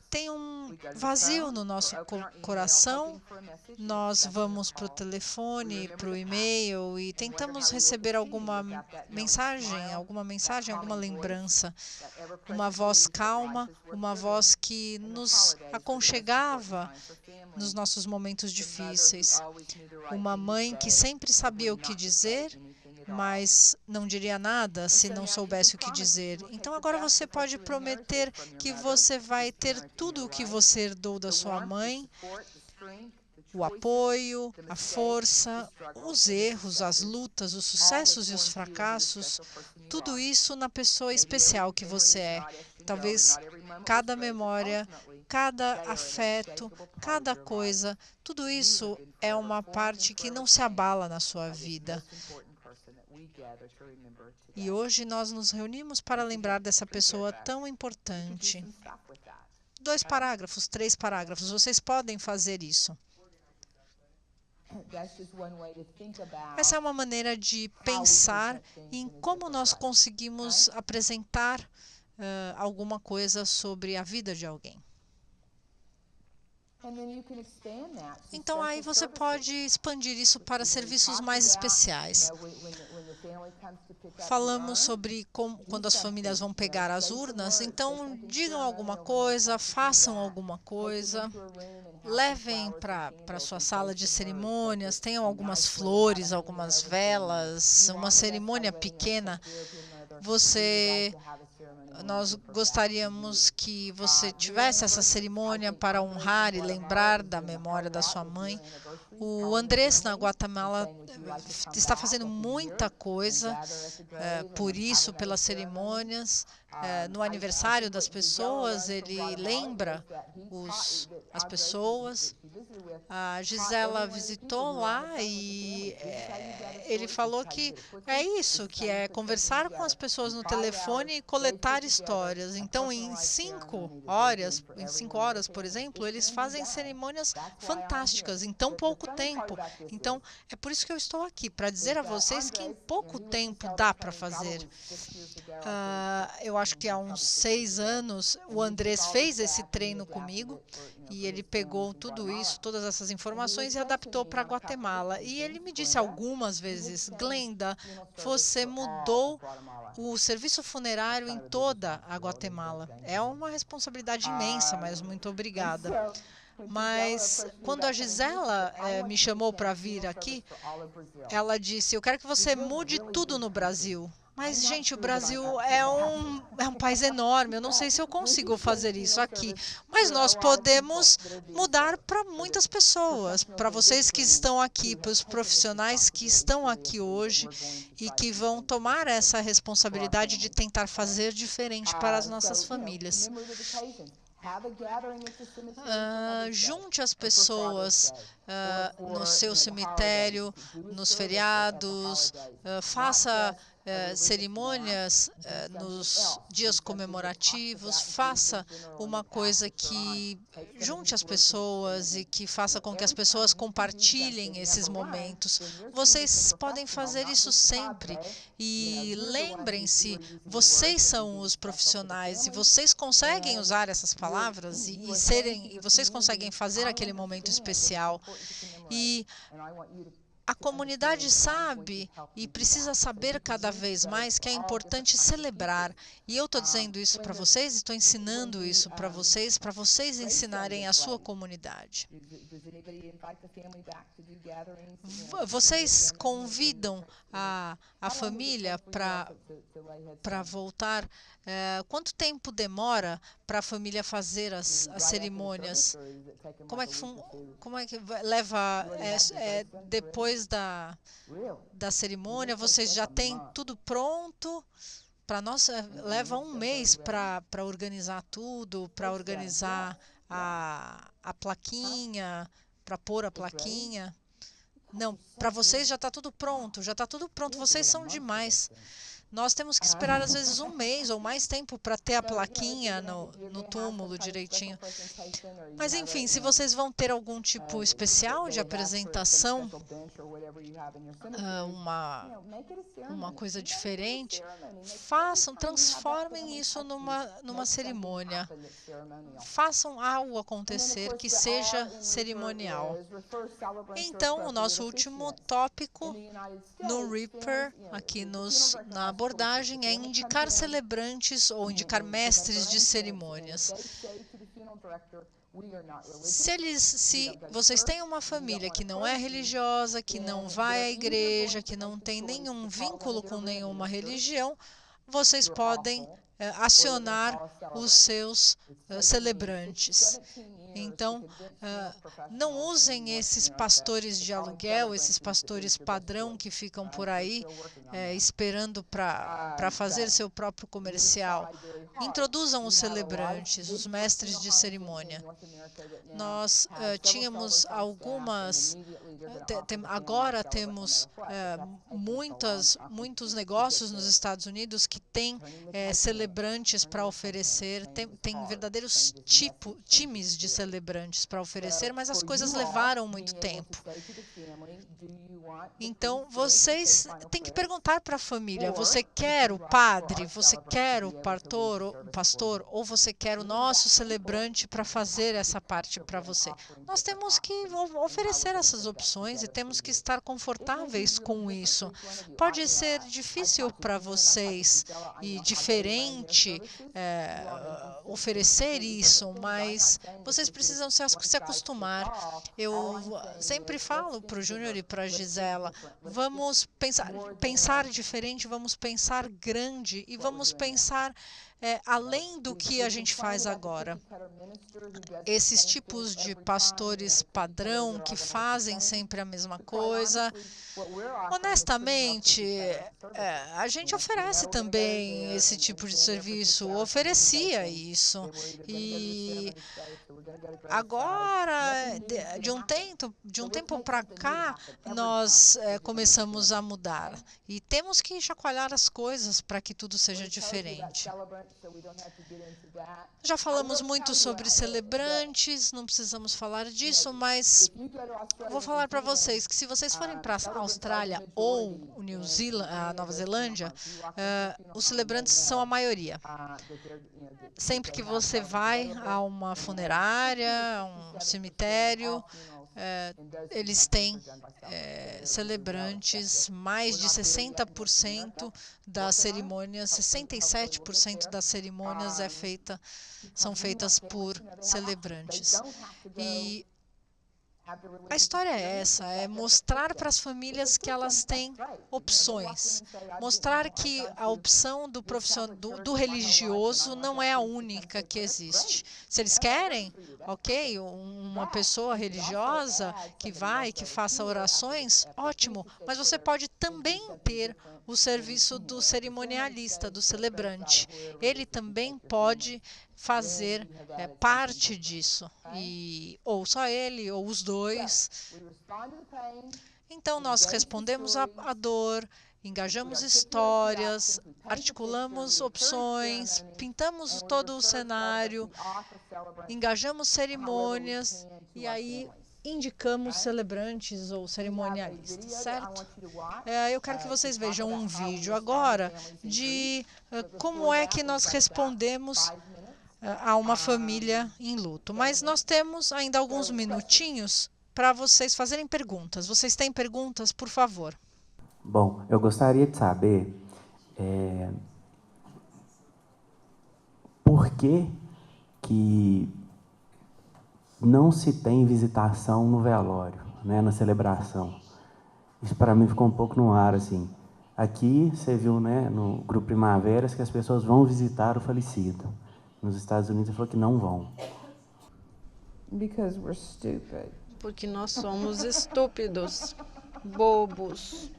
Tem um vazio no nosso coração, nós vamos para o telefone, para o e-mail e tentamos receber alguma mensagem, alguma lembrança, uma voz calma, uma voz que nos aconchegava nos nossos momentos difíceis, uma mãe que sempre sabia o que dizer, mas não diria nada se não soubesse o que dizer. Então agora você pode prometer que você vai ter tudo o que você herdou da sua mãe, o apoio, a força, os erros, as lutas, os sucessos e os fracassos, tudo isso na pessoa especial que você é. Talvez cada memória, cada afeto, cada coisa, tudo isso é uma parte que não se abala na sua vida. E hoje nós nos reunimos para lembrar dessa pessoa tão importante. 2 parágrafos, 3 parágrafos, vocês podem fazer isso. Essa é uma maneira de pensar em como nós conseguimos apresentar alguma coisa sobre a vida de alguém. Então, aí você pode expandir isso para serviços mais especiais. Falamos sobre quando as famílias vão pegar as urnas, então digam alguma coisa, façam alguma coisa, levem para a sua sala de cerimônias, tenham algumas flores, algumas velas, uma cerimônia pequena. Nós gostaríamos que você tivesse essa cerimônia para honrar e lembrar da memória da sua mãe. O Andrés, na Guatemala, está fazendo muita coisa por isso, pelas cerimônias. No aniversário das pessoas, ele lembra as pessoas. A Gisela visitou lá e ele falou que é isso, que é conversar com as pessoas no telefone e coletar histórias. Então, em 5 horas, por exemplo, eles fazem cerimônias fantásticas em tão pouco tempo. Então, é por isso que eu estou aqui, para dizer a vocês que em pouco tempo dá para fazer. Eu acho que há uns 6 anos o Andrés fez esse treino comigo e ele pegou tudo isso, todas essas informações e adaptou para Guatemala. E ele me disse algumas vezes, Glenda, você mudou o serviço funerário em toda a Guatemala. É uma responsabilidade imensa, mas muito obrigada. Mas quando a Gisela me chamou para vir aqui, ela disse, eu quero que você mude tudo no Brasil. Mas, gente, o Brasil é um país enorme, eu não sei se eu consigo fazer isso aqui. Mas nós podemos mudar para muitas pessoas, para vocês que estão aqui, para os profissionais que estão aqui hoje e que vão tomar essa responsabilidade de tentar fazer diferente para as nossas famílias. Junte as pessoas no seu cemitério, nos feriados, faça cerimônias nos dias comemorativos, faça uma coisa que junte as pessoas e que faça com que as pessoas compartilhem esses momentos. Vocês podem fazer isso sempre e lembrem-se, vocês são os profissionais e vocês conseguem usar essas palavras e vocês conseguem fazer aquele momento especial. E a comunidade sabe e precisa saber cada vez mais que é importante celebrar. E eu estou dizendo isso para vocês, estou ensinando isso para vocês ensinarem a sua comunidade. Vocês convidam a família para voltar? Quanto tempo demora para a família fazer as cerimônias? Como é que leva depois da cerimônia? Vocês já têm tudo pronto? Para nós leva um mês para organizar tudo, para organizar a plaquinha, para pôr a plaquinha. Não, para vocês já está tudo pronto, vocês são demais. Nós temos que esperar, às vezes, um mês ou mais tempo para ter a plaquinha no túmulo direitinho. Mas, enfim, se vocês vão ter algum tipo especial de apresentação, uma coisa diferente, transformem isso numa cerimônia. Façam algo acontecer que seja cerimonial. Então, o nosso último tópico no Reaper, aqui na abordagem, é indicar celebrantes ou indicar mestres de cerimônias. Se vocês têm uma família que não é religiosa, que não vai à igreja, que não tem nenhum vínculo com nenhuma religião, vocês podem acionar os seus celebrantes. Então, não usem esses pastores de aluguel, esses pastores padrão que ficam por aí esperando para fazer seu próprio comercial. Introduzam os celebrantes, os mestres de cerimônia. Nós tínhamos agora temos muitos negócios nos Estados Unidos que têm celebrantes para oferecer, tem verdadeiros times de celebrantes para oferecer, mas as coisas levaram muito tempo. Então, vocês têm que perguntar para a família: você quer o padre, você quer o pastor, ou você quer o nosso celebrante para fazer essa parte para você? Nós temos que oferecer essas opções e temos que estar confortáveis com isso. Pode ser difícil para vocês e diferente oferecer isso, mas vocês precisam se acostumar. Eu sempre falo para o Júnior e para a Gisela: vamos pensar diferente, vamos pensar grande e vamos pensar além do que a gente faz agora. Esses tipos de pastores padrão que fazem sempre a mesma coisa, honestamente, a gente oferece também esse tipo de serviço, oferecia isso. E agora, de um tempo para cá, nós começamos a mudar. E temos que chacoalhar as coisas para que tudo seja diferente. Já falamos muito sobre celebrantes, não precisamos falar disso, mas vou falar para vocês que se vocês forem para a Austrália ou a Nova Zelândia, os celebrantes são a maioria. Sempre que você vai a uma funerária, a um cemitério, eles têm celebrantes. Mais de 60% das cerimônias, 67% das cerimônias são feitas por celebrantes. E a história é essa, é mostrar para as famílias que elas têm opções. Mostrar que a opção do religioso não é a única que existe. Se eles querem, ok, uma pessoa religiosa que faça orações, ótimo. Mas você pode também ter o serviço do cerimonialista, do celebrante. Ele também pode fazer parte disso, ou só ele, ou os dois. Então, nós respondemos à dor, engajamos histórias, articulamos opções, pintamos todo o cenário, engajamos cerimônias e aí indicamos celebrantes ou cerimonialistas, certo? Eu quero que vocês vejam um vídeo agora de como é que nós respondemos a uma família em luto. Mas nós temos ainda alguns minutinhos para vocês fazerem perguntas. Vocês têm perguntas, por favor? Bom, eu gostaria de saber por que não se tem visitação no velório, né, na celebração. Isso para mim ficou um pouco no ar, assim. Aqui, você viu, né, no Grupo Primaveras, que as pessoas vão visitar o falecido. Nos Estados Unidos, ele falou que não vão. Because we're stupid. Porque nós somos estúpidos, bobos.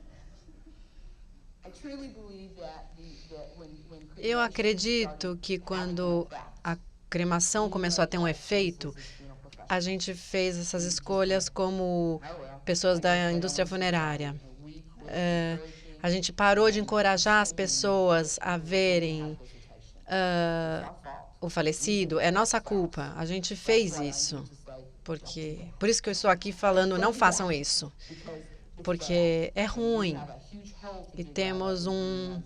Eu acredito que quando a cremação começou a ter um efeito, a gente fez essas escolhas como pessoas da indústria funerária. A gente parou de encorajar as pessoas a verem o falecido. É nossa culpa. A gente fez isso. Por isso que eu estou aqui falando, não façam isso. Porque é ruim. E temos um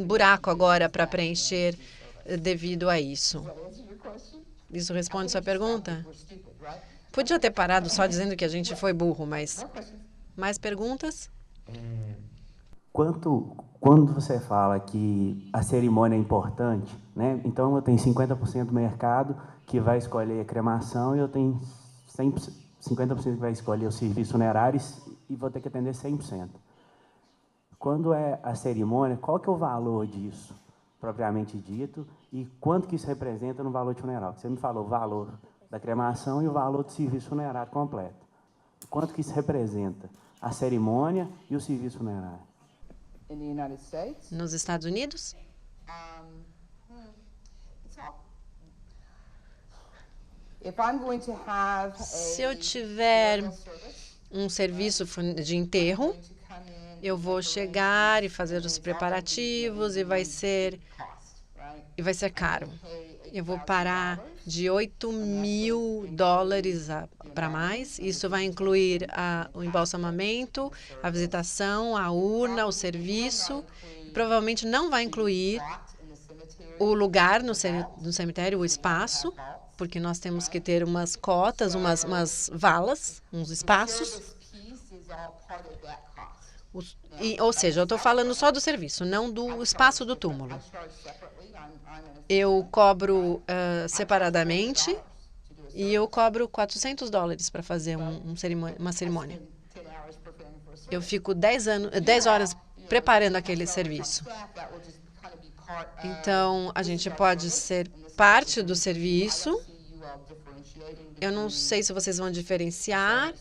buraco agora para preencher devido a isso. Isso responde sua pergunta? Podia ter parado só dizendo que a gente foi burro, mas... Mais perguntas? Quando você fala que a cerimônia é importante, né? Então eu tenho 50% do mercado que vai escolher a cremação e eu tenho 50% que vai escolher os serviços funerários e vou ter que atender 100%. Quando é a cerimônia, qual que é o valor disso, propriamente dito, e quanto que isso representa no valor de funeral? Você me falou o valor da cremação e o valor do serviço funerário completo. Quanto que isso representa? A cerimônia e o serviço funerário. Nos Estados Unidos? Se eu tiver um serviço de enterro, eu vou chegar e fazer os preparativos e vai ser caro. Eu vou parar de $8.000 para mais. Isso vai incluir o embalsamamento, a visitação, a urna, o serviço. Provavelmente não vai incluir o lugar no cemitério, o espaço, porque nós temos que ter umas cotas, umas valas, uns espaços. Ou seja, eu estou falando só do serviço, não do espaço do túmulo. Eu cobro separadamente e eu cobro $400 para fazer uma cerimônia. Eu fico 10 horas preparando aquele serviço. Então, a gente pode ser parte do serviço. Eu não sei se vocês vão diferenciar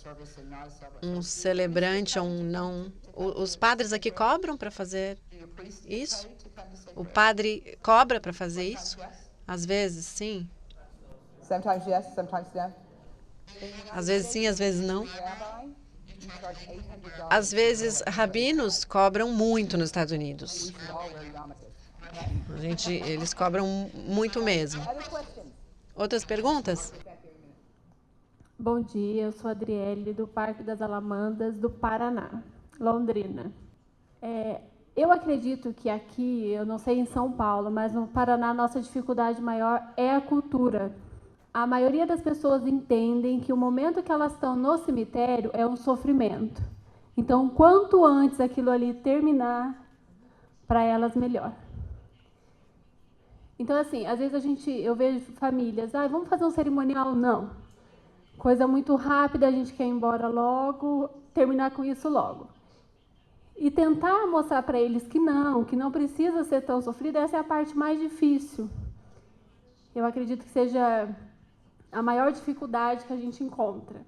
um celebrante ou um não. Os padres aqui cobram para fazer isso? O padre cobra para fazer isso? Às vezes, sim. Às vezes, sim, às vezes, não. Às vezes, rabinos cobram muito nos Estados Unidos. Eles cobram muito mesmo. Outras perguntas? Bom dia, eu sou a Adriele, do Parque das Alamandas, do Paraná, Londrina. Eu acredito que aqui, eu não sei em São Paulo, mas no Paraná a nossa dificuldade maior é a cultura. A maioria das pessoas entendem que o momento que elas estão no cemitério é um sofrimento. Então, quanto antes aquilo ali terminar, para elas melhor. Então, assim, às vezes eu vejo famílias, vamos fazer um cerimonial? Não. Coisa muito rápida, a gente quer ir embora logo, terminar com isso logo. E tentar mostrar para eles que não precisa ser tão sofrido, essa é a parte mais difícil. Eu acredito que seja a maior dificuldade que a gente encontra.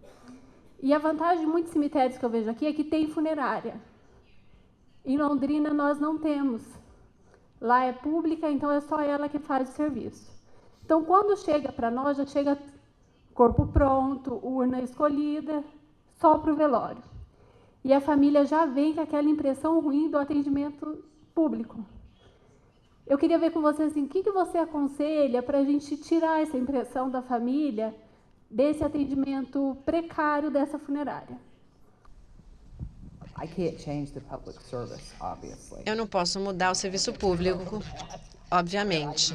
E a vantagem de muitos cemitérios que eu vejo aqui é que tem funerária. Em Londrina nós não temos. Lá é pública, então é só ela que faz o serviço. Então, quando chega para nós, já chega corpo pronto, urna escolhida, só para o velório. E a família já vem com aquela impressão ruim do atendimento público. Eu queria ver com você assim, o que você aconselha para a gente tirar essa impressão da família desse atendimento precário dessa funerária? Eu não posso mudar o serviço público, obviamente.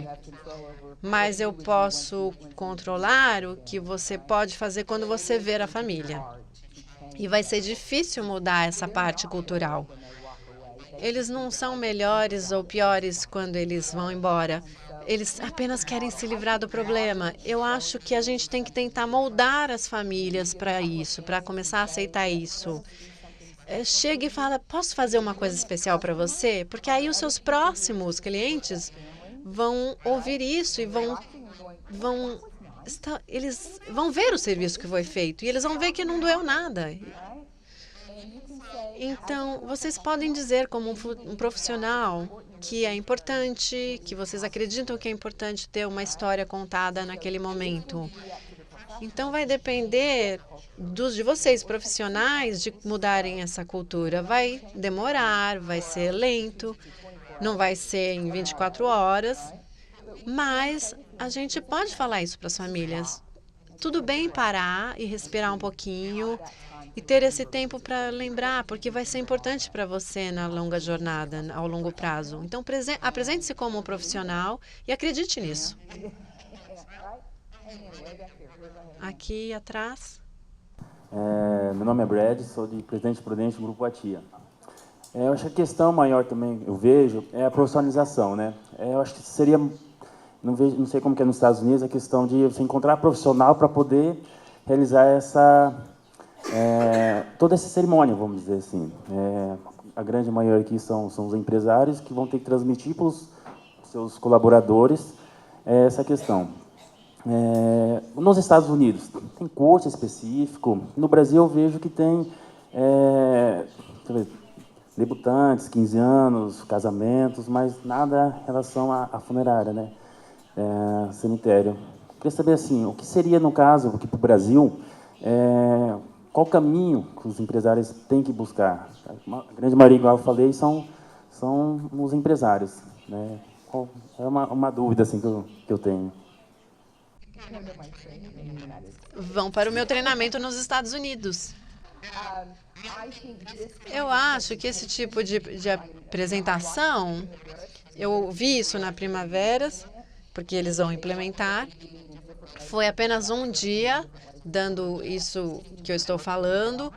Mas eu posso controlar o que você pode fazer quando você ver a família. E vai ser difícil mudar essa parte cultural. Eles não são melhores ou piores quando eles vão embora. Eles apenas querem se livrar do problema. Eu acho que a gente tem que tentar moldar as famílias para isso, para começar a aceitar isso. Chega e fala, posso fazer uma coisa especial para você? Porque aí os seus próximos clientes vão ouvir isso e eles vão ver o serviço que foi feito e eles vão ver que não doeu nada. Então, vocês podem dizer como um profissional que é importante, que vocês acreditam que é importante ter uma história contada naquele momento. Então, vai depender de vocês, profissionais, de mudarem essa cultura. Vai demorar, vai ser lento, não vai ser em 24 horas, mas a gente pode falar isso para as famílias. Tudo bem parar e respirar um pouquinho e ter esse tempo para lembrar, porque vai ser importante para você na longa jornada, ao longo prazo. Então, apresente-se como um profissional e acredite nisso. Aqui atrás. Meu nome é Brad, sou de Presidente Prudente, Grupo Atia. Eu acho que a questão maior também, eu vejo, é a profissionalização, né? Eu acho que seria, não sei como que é nos Estados Unidos, a questão de você encontrar profissional para poder realizar toda essa cerimônia, vamos dizer assim. A grande maioria aqui são os empresários que vão ter que transmitir para os seus colaboradores essa questão. Nos Estados Unidos, tem curso específico. No Brasil, eu vejo que tem debutantes, 15 anos, casamentos, mas nada em relação à funerária, né? Cemitério. Queria saber, assim, o que seria, no caso, aqui para o Brasil, qual caminho que os empresários têm que buscar? A grande maioria, igual eu falei, são os empresários, né? É uma dúvida assim, que eu tenho. Vão para o meu treinamento nos Estados Unidos. Eu acho que esse tipo de apresentação, eu vi isso na Primaveras, porque eles vão implementar. Foi apenas um dia dando isso que eu estou falando.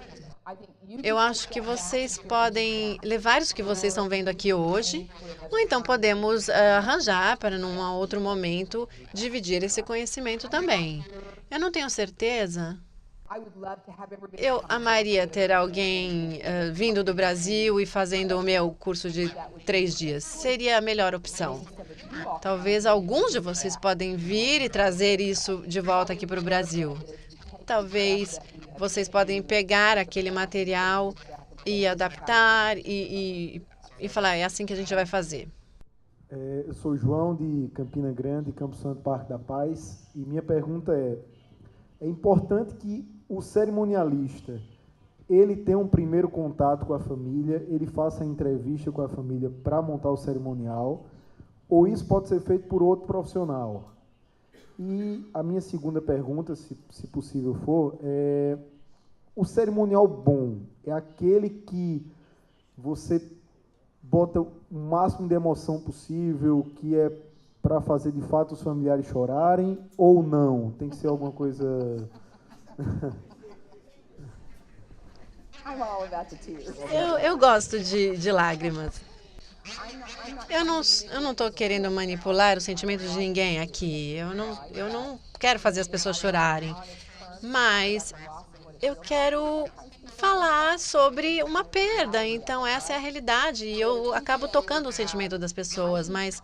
Eu acho que vocês podem levar isso que vocês estão vendo aqui hoje, ou então podemos arranjar para, num outro momento, dividir esse conhecimento também. Eu não tenho certeza. Eu amaria ter alguém vindo do Brasil e fazendo o meu curso de 3 dias. Seria a melhor opção. Talvez alguns de vocês podem vir e trazer isso de volta aqui para o Brasil. Talvez vocês podem pegar aquele material e adaptar e falar, é assim que a gente vai fazer. Eu sou João, de Campina Grande, Campo Santo, Parque da Paz, e minha pergunta é importante que o cerimonialista, ele tenha um primeiro contato com a família, ele faça a entrevista com a família para montar o cerimonial, ou isso pode ser feito por outro profissional? E a minha segunda pergunta, se possível for, o cerimonial bom é aquele que você bota o máximo de emoção possível, que é para fazer de fato os familiares chorarem, ou não? Tem que ser alguma coisa... Eu gosto de lágrimas. Eu não estou querendo manipular os sentimentos de ninguém aqui. Eu não quero fazer as pessoas chorarem. Mas eu quero falar sobre uma perda. Então, essa é a realidade. E eu acabo tocando o sentimento das pessoas. Mas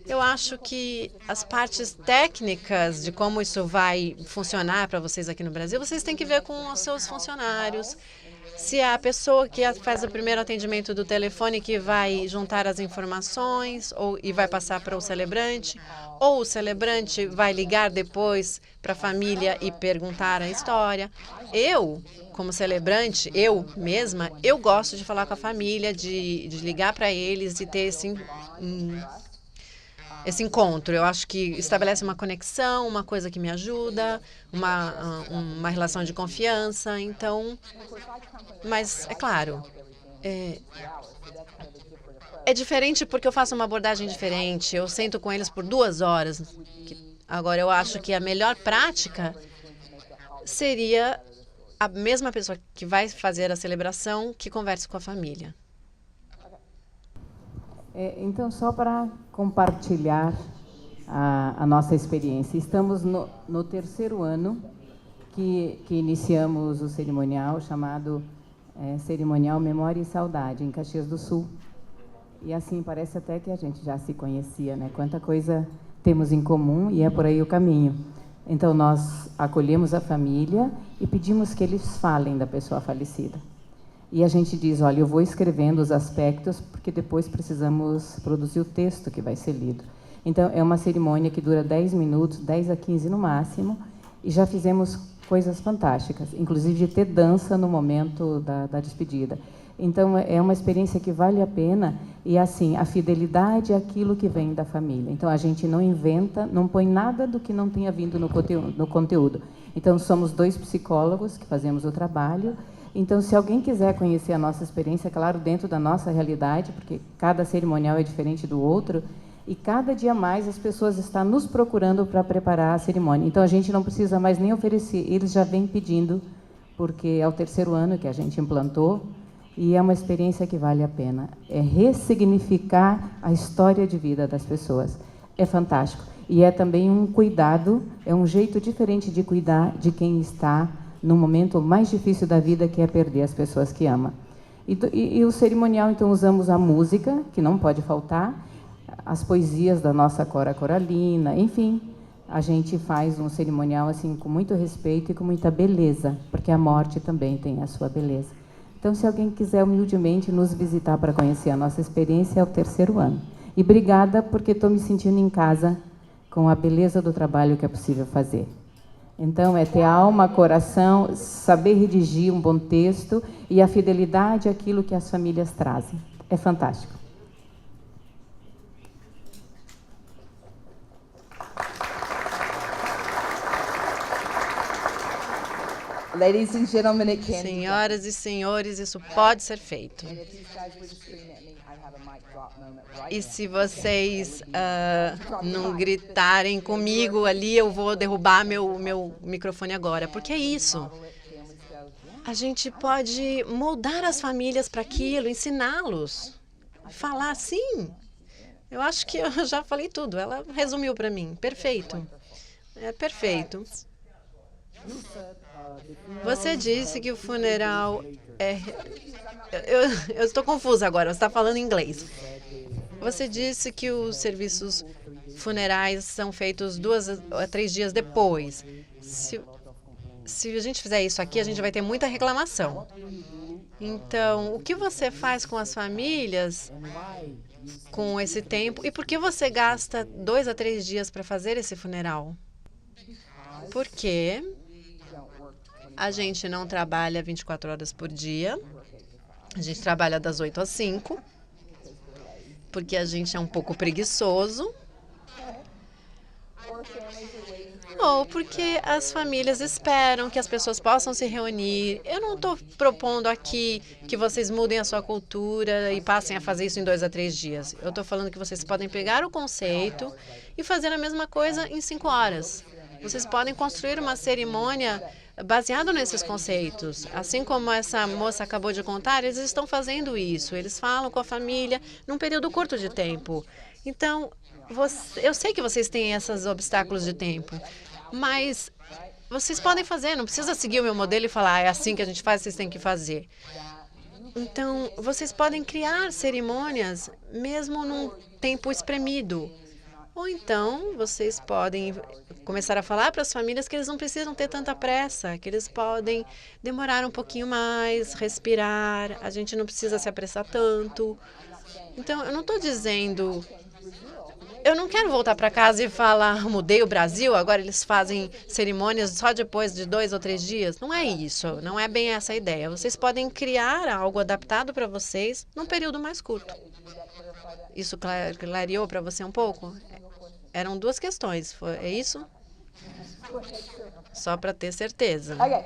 eu acho que as partes técnicas de como isso vai funcionar para vocês aqui no Brasil, vocês têm que ver com os seus funcionários. Se é a pessoa que faz o primeiro atendimento do telefone que vai juntar as informações e vai passar para o celebrante, ou o celebrante vai ligar depois para a família e perguntar a história. Eu, como celebrante, eu mesma, eu gosto de falar com a família, de ligar para eles e ter esse encontro. Eu acho que estabelece uma conexão, uma coisa que me ajuda, uma relação de confiança. Então, mas, é claro, é diferente porque eu faço uma abordagem diferente. Eu sento com eles por 2 horas. Agora, eu acho que a melhor prática seria a mesma pessoa que vai fazer a celebração que converse com a família. Então, só para compartilhar a nossa experiência, estamos no 3º ano que iniciamos o cerimonial chamado Cerimonial Memória e Saudade, em Caxias do Sul. E assim, parece até que a gente já se conhecia, né? Quanta coisa temos em comum e é por aí o caminho. Então, nós acolhemos a família e pedimos que eles falem da pessoa falecida. E a gente diz, olha, eu vou escrevendo os aspectos, porque depois precisamos produzir o texto que vai ser lido. Então, é uma cerimônia que dura 10 minutos, 10 a 15 no máximo, e já fizemos coisas fantásticas, inclusive de ter dança no momento da despedida. Então, é uma experiência que vale a pena, e assim, a fidelidade é aquilo que vem da família. Então, a gente não inventa, não põe nada do que não tenha vindo no conteúdo. Então, somos 2 psicólogos que fazemos o trabalho. Então, se alguém quiser conhecer a nossa experiência, claro, dentro da nossa realidade, porque cada cerimonial é diferente do outro, e cada dia mais as pessoas estão nos procurando para preparar a cerimônia. Então, a gente não precisa mais nem oferecer, eles já vêm pedindo, porque é o 3º ano que a gente implantou, e é uma experiência que vale a pena. É ressignificar a história de vida das pessoas. É fantástico. E é também um cuidado, é um jeito diferente de cuidar de quem está no momento mais difícil da vida, que é perder as pessoas que ama. E o cerimonial, então, usamos a música, que não pode faltar, as poesias da nossa Cora Coralina, enfim, a gente faz um cerimonial assim com muito respeito e com muita beleza, porque a morte também tem a sua beleza. Então, se alguém quiser humildemente nos visitar para conhecer a nossa experiência, é o 3º ano. E obrigada, porque estou me sentindo em casa com a beleza do trabalho que é possível fazer. Então, é ter alma, coração, saber redigir um bom texto e a fidelidade àquilo que as famílias trazem. É fantástico. Ladies and gentlemen, it can be done. Senhoras e senhores, isso pode ser feito. And if these guys would scream at me, I have a mic drop moment right E now. se vocês não gritarem comigo ali, eu vou derrubar meu microfone agora. Porque é isso. A gente pode moldar as famílias para aquilo, ensiná-los. Falar sim. Eu acho que eu já falei tudo. Ela resumiu para mim. Perfeito. É perfeito. Você disse que o funeral é... Eu estou confusa agora, você está falando em inglês. Você disse que os serviços funerais são feitos 2 a 3 dias depois. Se a gente fizer isso aqui, a gente vai ter muita reclamação. Então, o que você faz com as famílias com esse tempo? E por que você gasta 2 a 3 dias para fazer esse funeral? Porque a gente não trabalha 24 horas por dia. A gente trabalha das 8 às 5, porque a gente é um pouco preguiçoso. Ou porque as famílias esperam que as pessoas possam se reunir. Eu não estou propondo aqui que vocês mudem a sua cultura e passem a fazer isso em 2 a 3 dias. Eu estou falando que vocês podem pegar o conceito e fazer a mesma coisa em 5 horas. Vocês podem construir uma cerimônia baseado nesses conceitos. Assim como essa moça acabou de contar, eles estão fazendo isso. Eles falam com a família num período curto de tempo. Então, eu sei que vocês têm esses obstáculos de tempo, mas vocês podem fazer. Não precisa seguir o meu modelo e falar, é assim que a gente faz, vocês têm que fazer. Então, vocês podem criar cerimônias mesmo num tempo espremido. Ou então, vocês podem começar a falar para as famílias que eles não precisam ter tanta pressa, que eles podem demorar um pouquinho mais, respirar, a gente não precisa se apressar tanto. Então, eu não estou dizendo... Eu não quero voltar para casa e falar, mudei o Brasil, agora eles fazem cerimônias só depois de 2 ou 3 dias. Não é isso, não é bem essa a ideia. Vocês podem criar algo adaptado para vocês num período mais curto. Isso clareou para você um pouco? Eram 2 questões, é isso? Só para ter certeza. Okay.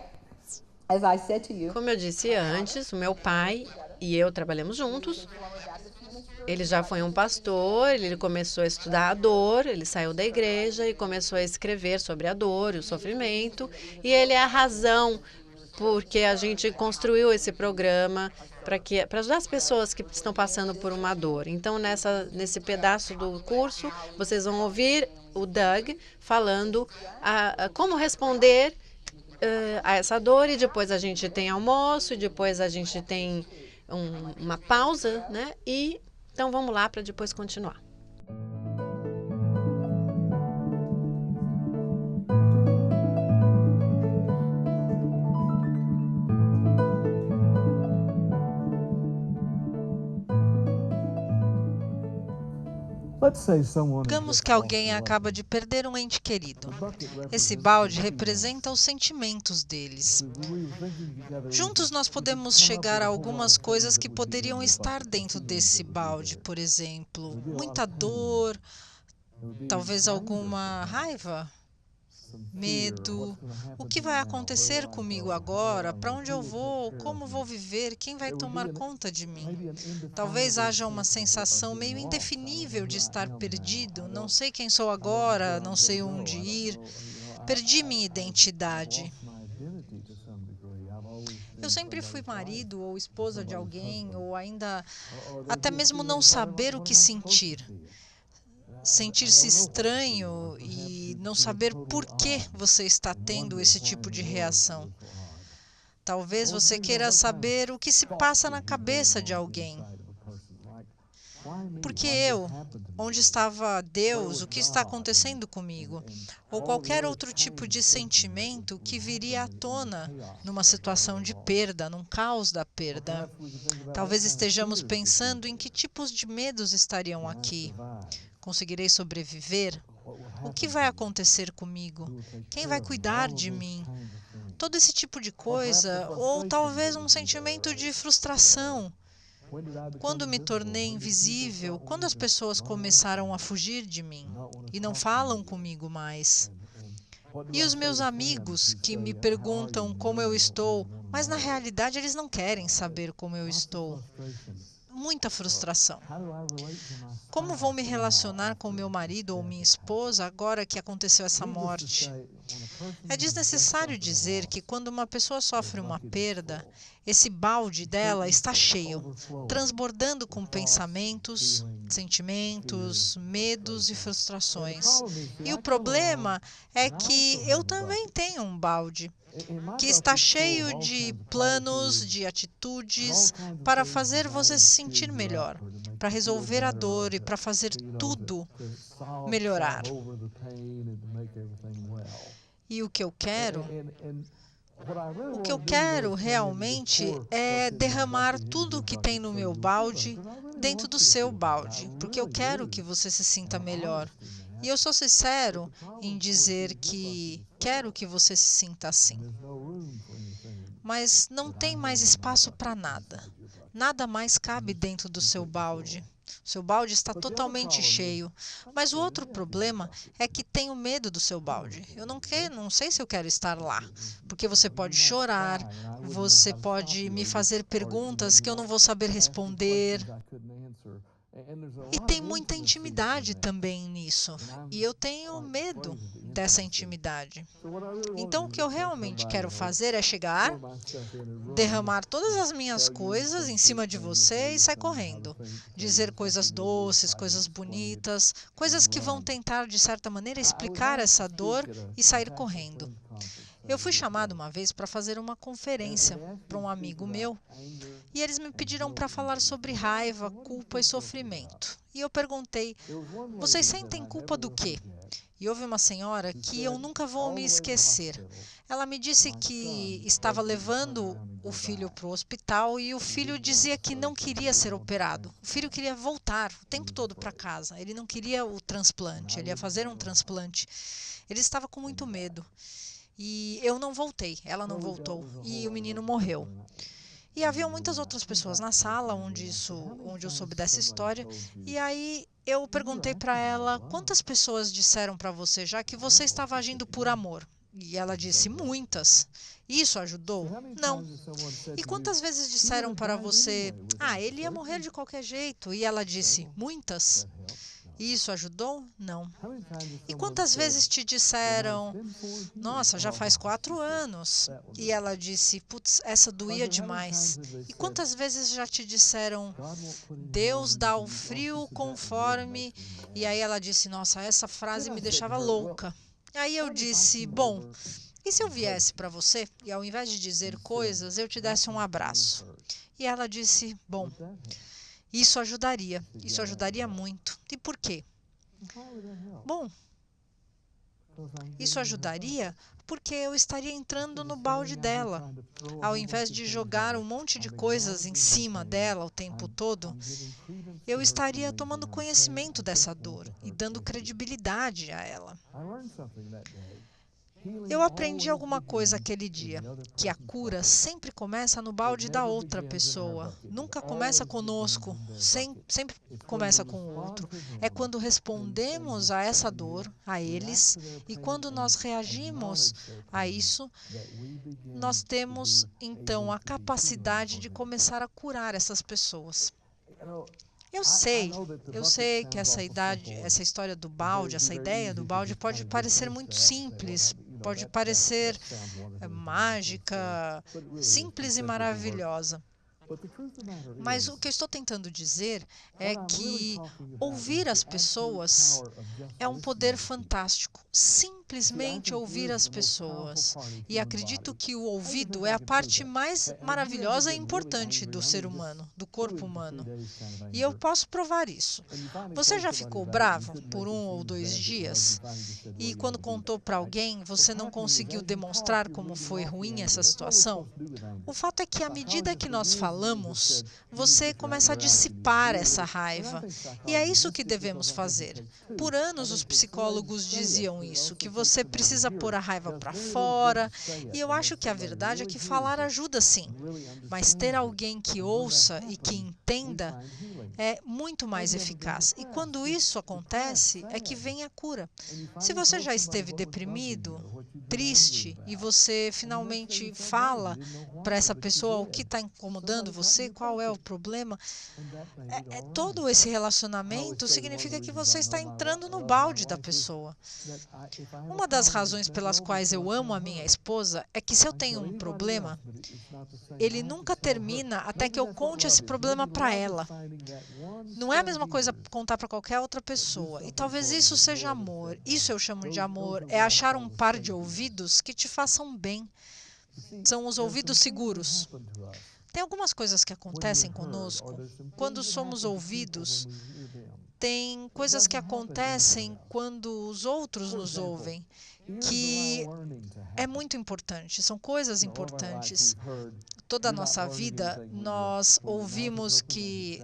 As I said to you, Como eu disse antes, o meu pai e eu trabalhamos juntos. Ele já foi um pastor, ele começou a estudar a dor, ele saiu da igreja e começou a escrever sobre a dor e o sofrimento. E ele é a razão porque a gente construiu esse programa para ajudar as pessoas que estão passando por uma dor. Então, nesse pedaço do curso, vocês vão ouvir o Doug falando como responder a essa dor, e depois a gente tem almoço, e depois a gente tem uma pausa, né? E então vamos lá para depois continuar. Digamos que alguém acaba de perder um ente querido. Esse balde representa os sentimentos deles. Juntos nós podemos chegar a algumas coisas que poderiam estar dentro desse balde, por exemplo, muita dor, talvez alguma raiva, medo. O que vai acontecer comigo agora? Para onde eu vou? Como vou viver? Quem vai tomar conta de mim? Talvez haja uma sensação meio indefinível de estar perdido. Não sei quem sou agora, não sei onde ir. Perdi minha identidade. Eu sempre fui marido ou esposa de alguém, ou ainda até mesmo não saber o que sentir. Sentir-se estranho e não saber por que você está tendo esse tipo de reação. Talvez você queira saber o que se passa na cabeça de alguém. Por que eu? Onde estava Deus? O que está acontecendo comigo? Ou qualquer outro tipo de sentimento que viria à tona numa situação de perda, num caos da perda. Talvez estejamos pensando em que tipos de medos estariam aqui. Conseguirei sobreviver? O que vai acontecer comigo? Quem vai cuidar de mim? Todo esse tipo de coisa, ou talvez um sentimento de frustração. Quando me tornei invisível, quando as pessoas começaram a fugir de mim e não falam comigo mais. E os meus amigos que me perguntam como eu estou, mas na realidade eles não querem saber como eu estou. Muita frustração. Como vou me relacionar com meu marido ou minha esposa agora que aconteceu essa morte? É desnecessário dizer que quando uma pessoa sofre uma perda, esse balde dela está cheio, transbordando com pensamentos, sentimentos, medos e frustrações. E o problema é que eu também tenho um balde que está cheio de planos, de atitudes para fazer você se sentir melhor, para resolver a dor e para fazer tudo melhorar. E o que eu quero realmente é derramar tudo o que tem no meu balde dentro do seu balde, porque eu quero que você se sinta melhor. E eu sou sincero em dizer que quero que você se sinta assim. Mas não tem mais espaço para nada. Nada mais cabe dentro do seu balde. O seu balde está totalmente cheio. Mas o outro problema é que tenho medo do seu balde. Eu não sei se eu quero estar lá. Porque você pode chorar, você pode me fazer perguntas que eu não vou saber responder. E tem muita intimidade também nisso. E eu tenho medo dessa intimidade. Então, o que eu realmente quero fazer é chegar, derramar todas as minhas coisas em cima de você e sair correndo. Dizer coisas doces, coisas bonitas, coisas que vão tentar, de certa maneira, explicar essa dor e sair correndo. Eu fui chamado uma vez para fazer uma conferência para um amigo meu e eles me pediram para falar sobre raiva, culpa e sofrimento. E eu perguntei, vocês sentem culpa do quê? E houve uma senhora que eu nunca vou me esquecer. Ela me disse que estava levando o filho para o hospital e o filho dizia que não queria ser operado. O filho queria voltar o tempo todo para casa. Ele não queria o transplante, ele ia fazer um transplante. Ele estava com muito medo. E eu não voltei, ela não voltou, e o menino morreu. E havia muitas outras pessoas na sala onde eu soube dessa história, e aí eu perguntei para ela, quantas pessoas disseram para você já que você estava agindo por amor? E ela disse, muitas. Isso ajudou? Não. E quantas vezes disseram para você, ele ia morrer de qualquer jeito? E ela disse, muitas. Isso ajudou? Não. E quantas vezes te disseram, nossa, já faz 4 anos. E ela disse, putz, essa doía demais. E quantas vezes já te disseram, Deus dá o frio conforme... E aí ela disse, nossa, essa frase me deixava louca. Aí eu disse, bom, e se eu viesse para você e ao invés de dizer coisas, eu te desse um abraço? E ela disse, bom... Isso ajudaria muito. E por quê? Bom, Isso ajudaria porque eu estaria entrando no balde dela. Ao invés de jogar um monte de coisas em cima dela o tempo todo, eu estaria tomando conhecimento dessa dor e dando credibilidade a ela. Eu aprendi alguma coisa aquele dia, que a cura sempre começa no balde da outra pessoa, nunca começa conosco, sempre começa com o outro. É quando respondemos a essa dor, a eles, e quando nós reagimos a isso, nós temos então a capacidade de começar a curar essas pessoas. Eu sei que essa história do balde, essa ideia do balde pode parecer muito simples, pode parecer mágica, simples e maravilhosa. Mas o que eu estou tentando dizer é que ouvir as pessoas é um poder fantástico. Simplesmente ouvir as pessoas. E acredito que o ouvido é a parte mais maravilhosa e importante do ser humano, do corpo humano. E eu posso provar isso. Você já ficou bravo por 1 ou 2 dias? E quando contou para alguém, você não conseguiu demonstrar como foi ruim essa situação? O fato é que à medida que nós falamos, você começa a dissipar essa raiva. E é isso que devemos fazer. Por anos os psicólogos diziam isso, que você precisa pôr a raiva para fora. E eu acho que a verdade é que falar ajuda sim. Mas ter alguém que ouça e que entenda é muito mais eficaz. E quando isso acontece, é que vem a cura. Se você já esteve deprimido, triste, e você finalmente fala para essa pessoa o que está incomodando você, qual é o problema, todo esse relacionamento significa que você está entrando no balde da pessoa. Uma das razões pelas quais eu amo a minha esposa é que se eu tenho um problema, ele nunca termina até que eu conte esse problema para ela. Não é a mesma coisa contar para qualquer outra pessoa. E talvez isso seja amor. Isso eu chamo de amor. É achar um par de ouvidos que te façam bem. São os ouvidos seguros. Tem algumas coisas que acontecem conosco quando somos ouvidos. Tem coisas que acontecem quando os outros nos ouvem, que é muito importante, são coisas importantes. Toda a nossa vida, nós ouvimos que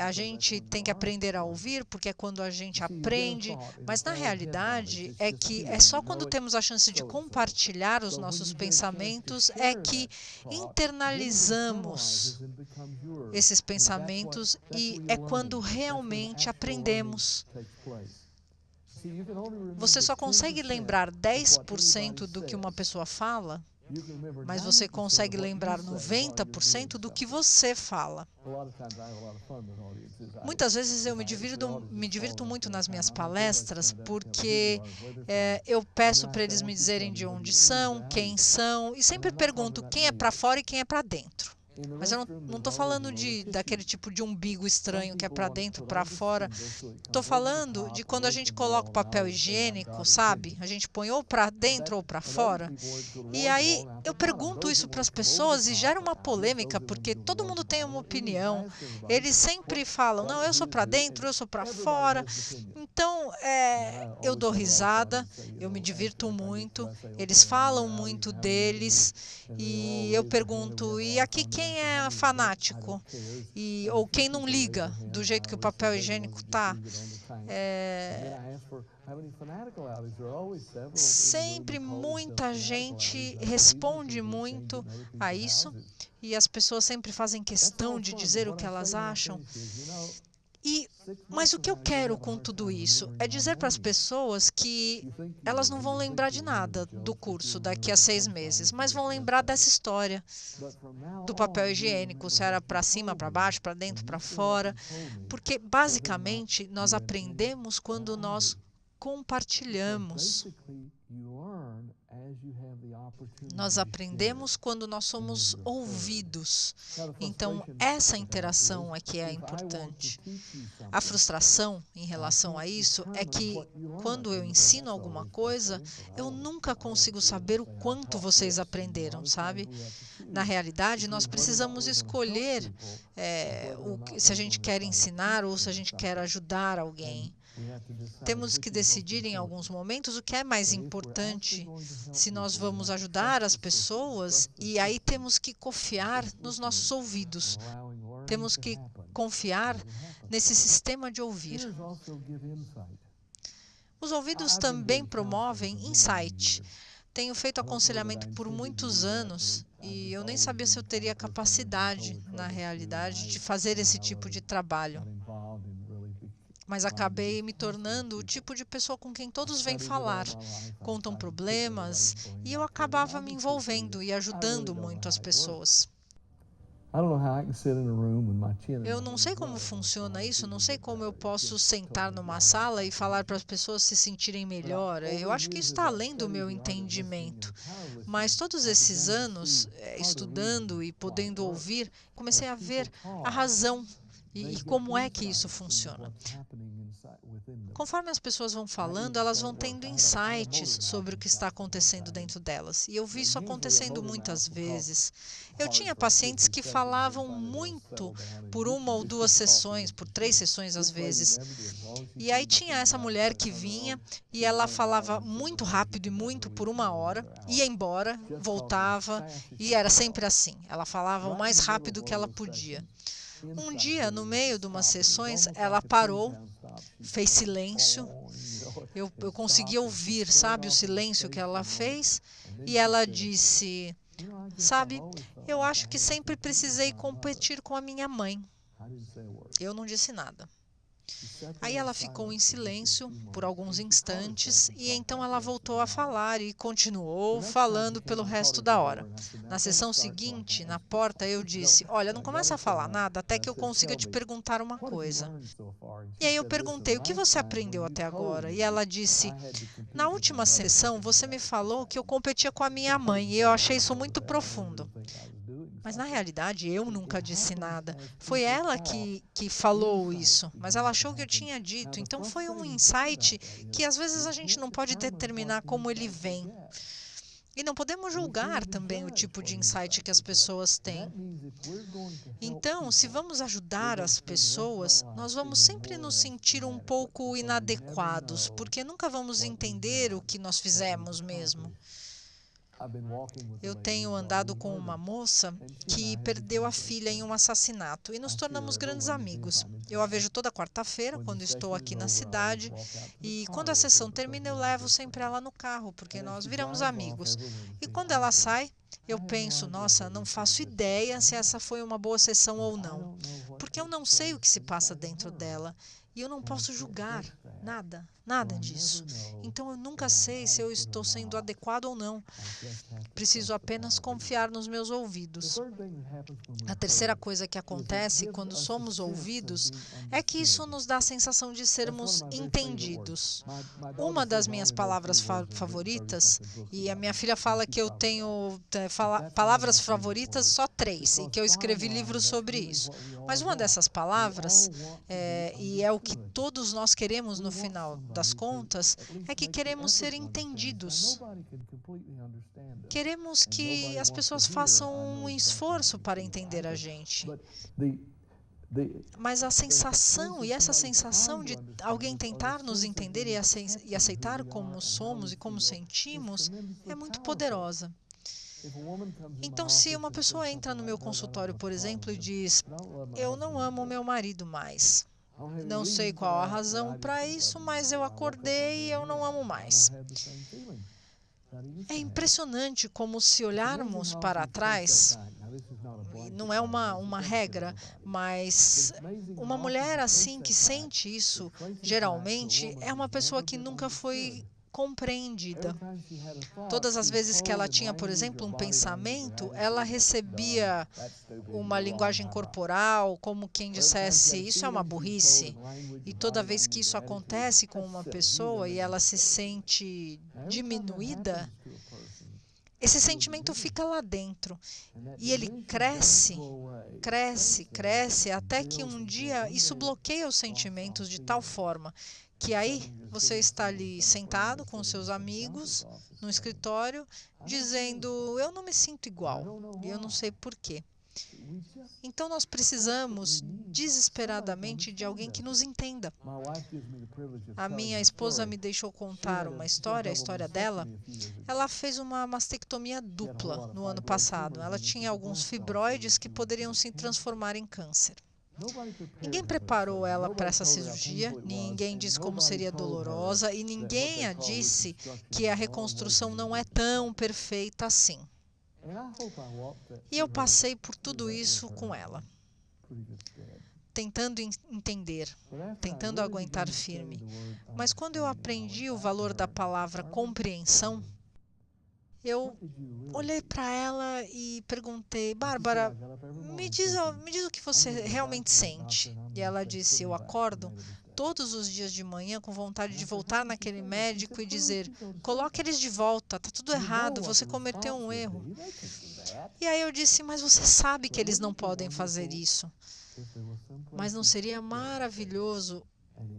a gente tem que aprender a ouvir, porque é quando a gente aprende, mas na realidade é que é só quando temos a chance de compartilhar os nossos pensamentos é que internalizamos esses pensamentos e é quando realmente aprendemos. Você só consegue lembrar 10% do que uma pessoa fala, mas você consegue lembrar 90% do que você fala. Muitas vezes eu me divirto muito nas minhas palestras porque eu peço para eles me dizerem de onde são, quem são, e sempre pergunto quem é para fora e quem é para dentro. Mas eu não estou falando daquele tipo de umbigo estranho que é para dentro, para fora. Estou falando de quando a gente coloca o papel higiênico, sabe? A gente põe ou para dentro ou para fora. E aí eu pergunto isso para as pessoas e gera uma polêmica, porque todo mundo tem uma opinião. Eles sempre falam, não, eu sou para dentro, eu sou para fora. Então, eu dou risada, eu me divirto muito, eles falam muito deles e eu pergunto, e aqui quem é fanático? Ou quem não liga do jeito que o papel higiênico está? Sempre muita gente responde muito a isso e as pessoas sempre fazem questão de dizer o que elas acham. Mas o que eu quero com tudo isso é dizer para as pessoas que elas não vão lembrar de nada do curso daqui a 6 meses, mas vão lembrar dessa história do papel higiênico, se era para cima, para baixo, para dentro, para fora, porque basicamente nós aprendemos quando nós compartilhamos. Nós aprendemos quando nós somos ouvidos. Então, essa interação é que é importante. A frustração em relação a isso é que, quando eu ensino alguma coisa, eu nunca consigo saber o quanto vocês aprenderam, sabe? Na realidade, nós precisamos escolher se a gente quer ensinar ou se a gente quer ajudar alguém. Temos que decidir em alguns momentos o que é mais importante, se nós vamos ajudar as pessoas, e aí temos que confiar nos nossos ouvidos. Temos que confiar nesse sistema de ouvir. Os ouvidos também promovem insight. Tenho feito aconselhamento por muitos anos e eu nem sabia se eu teria capacidade, na realidade, de fazer esse tipo de trabalho. Mas acabei me tornando o tipo de pessoa com quem todos vêm falar, contam problemas, e eu acabava me envolvendo e ajudando muito as pessoas. Eu não sei como funciona isso, não sei como eu posso sentar numa sala e falar para as pessoas se sentirem melhor. Eu acho que isso está além do meu entendimento. Mas todos esses anos, estudando e podendo ouvir, comecei a ver a razão e como é que isso funciona. Conforme as pessoas vão falando, elas vão tendo insights sobre o que está acontecendo dentro delas. E eu vi isso acontecendo muitas vezes. Eu tinha pacientes que falavam muito por 1 ou 2 sessões, por 3 sessões às vezes. E aí tinha essa mulher que vinha e ela falava muito rápido e muito por 1 hora, ia embora, voltava e era sempre assim. Ela falava o mais rápido que ela podia. Um dia, no meio de umas sessões, ela parou, fez silêncio. Eu consegui ouvir, sabe, o silêncio que ela fez. E ela disse, sabe, eu acho que sempre precisei competir com a minha mãe. Eu não disse nada. Aí ela ficou em silêncio por alguns instantes e então ela voltou a falar e continuou falando pelo resto da hora. Na sessão seguinte, na porta, eu disse, olha, não começa a falar nada até que eu consiga te perguntar uma coisa. E aí eu perguntei, o que você aprendeu até agora? E ela disse, na última sessão você me falou que eu competia com a minha mãe e eu achei isso muito profundo. Mas, na realidade, eu nunca disse nada. Foi ela que falou isso, mas ela achou que eu tinha dito. Então, foi um insight que, às vezes, a gente não pode determinar como ele vem. E não podemos julgar também o tipo de insight que as pessoas têm. Então, se vamos ajudar as pessoas, nós vamos sempre nos sentir um pouco inadequados, porque nunca vamos entender o que nós fizemos mesmo. Eu tenho andado com uma moça que perdeu a filha em um assassinato e nos tornamos grandes amigos. Eu a vejo toda quarta-feira, quando estou aqui na cidade, e quando a sessão termina, eu levo sempre ela no carro, porque nós viramos amigos. E quando ela sai, eu penso, nossa, não faço ideia se essa foi uma boa sessão ou não, porque eu não sei o que se passa dentro dela. E eu não posso julgar nada disso. Então eu nunca sei se eu estou sendo adequado ou não. Preciso apenas confiar nos meus ouvidos. A terceira coisa que acontece quando somos ouvidos é que isso nos dá a sensação de sermos entendidos. Uma das minhas palavras favoritas, e a minha filha fala que eu tenho palavras favoritas só 3, e que eu escrevi livros sobre isso. Mas uma dessas palavras, e é o que todos nós queremos no final das contas, é que queremos ser entendidos. Queremos que as pessoas façam um esforço para entender a gente. Mas a sensação, e essa sensação de alguém tentar nos entender e aceitar como somos e como sentimos, é muito poderosa. Então, se uma pessoa entra no meu consultório, por exemplo, e diz, eu não amo meu marido mais. Não sei qual a razão para isso, mas eu acordei e eu não amo mais. É impressionante como, se olharmos para trás, não é uma regra, mas uma mulher assim que sente isso, geralmente, é uma pessoa que nunca foi compreendida. Todas as vezes que ela tinha, por exemplo, um pensamento, ela recebia uma linguagem corporal, como quem dissesse, isso é uma burrice. E toda vez que isso acontece com uma pessoa e ela se sente diminuída, esse sentimento fica lá dentro. E ele cresce, até que um dia isso bloqueia os sentimentos de tal forma que aí você está ali sentado com seus amigos no escritório, dizendo, eu não me sinto igual, e eu não sei por quê. Então nós precisamos desesperadamente de alguém que nos entenda. A minha esposa me deixou contar uma história, a história dela. Ela fez uma mastectomia dupla no ano passado. Ela tinha alguns fibroides que poderiam se transformar em câncer. Ninguém preparou ela para essa cirurgia, ninguém disse como seria dolorosa e ninguém a disse que a reconstrução não é tão perfeita assim. E eu passei por tudo isso com ela, tentando entender, tentando aguentar firme. Mas quando eu aprendi o valor da palavra compreensão, eu olhei para ela e perguntei, Bárbara, me diz o que você realmente sente. E ela disse, eu acordo todos os dias de manhã com vontade de voltar naquele médico e dizer, coloque eles de volta, está tudo errado, você cometeu um erro. E aí eu disse, mas você sabe que eles não podem fazer isso. Mas não seria maravilhoso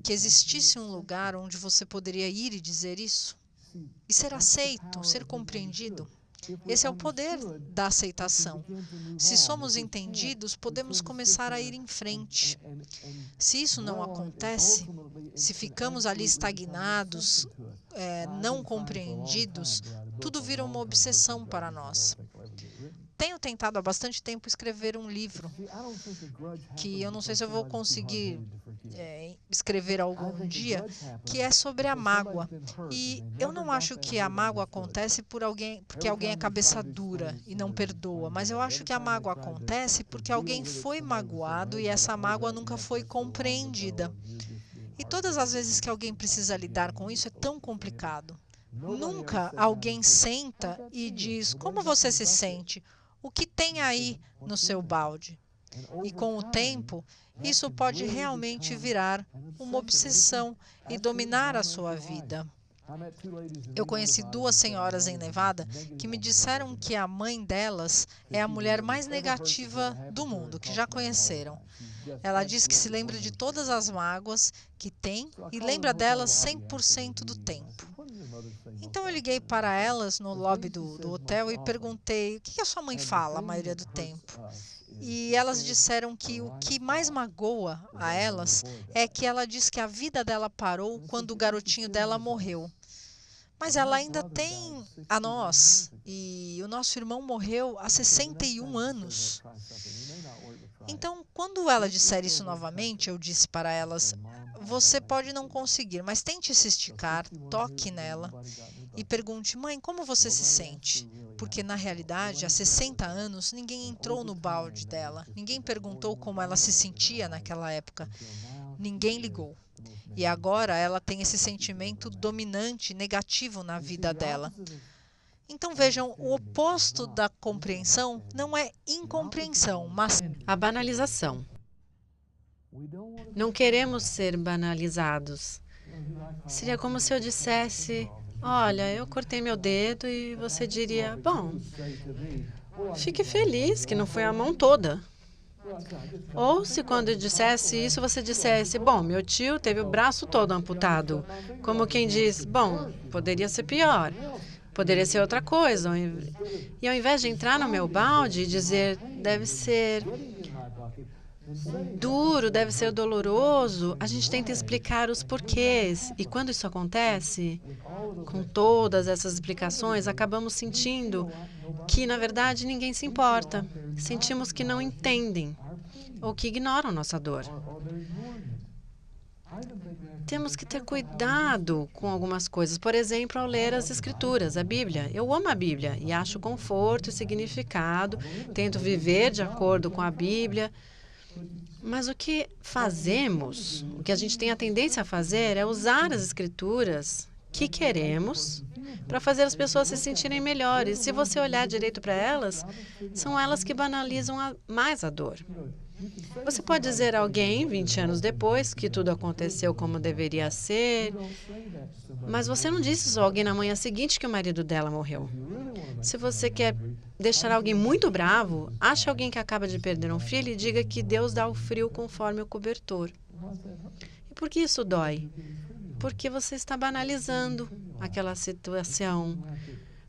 que existisse um lugar onde você poderia ir e dizer isso? E ser aceito, ser compreendido. Esse é o poder da aceitação. Se somos entendidos, podemos começar a ir em frente. Se isso não acontece, se ficamos ali estagnados, não compreendidos, tudo vira uma obsessão para nós. Tenho tentado há bastante tempo escrever um livro, que eu não sei se eu vou conseguir escrever algum dia, que é sobre a mágoa. E eu não acho que a mágoa acontece porque alguém é cabeça dura e não perdoa, mas eu acho que a mágoa acontece porque alguém foi magoado e essa mágoa nunca foi compreendida. E todas as vezes que alguém precisa lidar com isso é tão complicado. Nunca alguém senta e diz, como você se sente? O que tem aí no seu balde? E com o tempo, isso pode realmente virar uma obsessão e dominar a sua vida. Eu conheci duas senhoras em Nevada que me disseram que a mãe delas é a mulher mais negativa do mundo, que já conheceram. Ela diz que se lembra de todas as mágoas que tem e lembra delas 100% do tempo. Então eu liguei para elas no lobby do hotel e perguntei o que a sua mãe fala a maioria do tempo. E elas disseram que o que mais magoa a elas é que ela diz que a vida dela parou quando o garotinho dela morreu. Mas ela ainda tem a nós, e o nosso irmão morreu há 61 anos. Então, quando ela disser isso novamente, eu disse para elas, você pode não conseguir, mas tente se esticar, toque nela e pergunte, mãe, como você se sente? Porque, na realidade, há 60 anos, ninguém entrou no balde dela, ninguém perguntou como ela se sentia naquela época, ninguém ligou. E agora ela tem esse sentimento dominante, negativo na vida dela. Então, vejam, o oposto da compreensão não é incompreensão, mas a banalização. Não queremos ser banalizados. Seria como se eu dissesse, olha, eu cortei meu dedo e você diria, bom, fique feliz que não foi a mão toda. Ou se quando eu dissesse isso, você dissesse, bom, meu tio teve o braço todo amputado. Como quem diz, bom, poderia ser pior. Poderia ser outra coisa. E ao invés de entrar no meu balde e dizer, deve ser duro, deve ser doloroso, a gente tenta explicar os porquês. E quando isso acontece, com todas essas explicações, acabamos sentindo que, na verdade, ninguém se importa. Sentimos que não entendem ou que ignoram nossa dor. Temos que ter cuidado com algumas coisas. Por exemplo, ao ler as Escrituras, a Bíblia. Eu amo a Bíblia e acho conforto e significado. Tento viver de acordo com a Bíblia. Mas o que fazemos, o que a gente tem a tendência a fazer é usar as Escrituras que queremos para fazer as pessoas se sentirem melhores. Se você olhar direito para elas, são elas que banalizam mais a dor. Você pode dizer a alguém, 20 anos depois, que tudo aconteceu como deveria ser, mas você não disse isso a alguém na manhã seguinte que o marido dela morreu. Se você quer deixar alguém muito bravo, ache alguém que acaba de perder um filho e diga que Deus dá o frio conforme o cobertor. E por que isso dói? Porque você está banalizando aquela situação.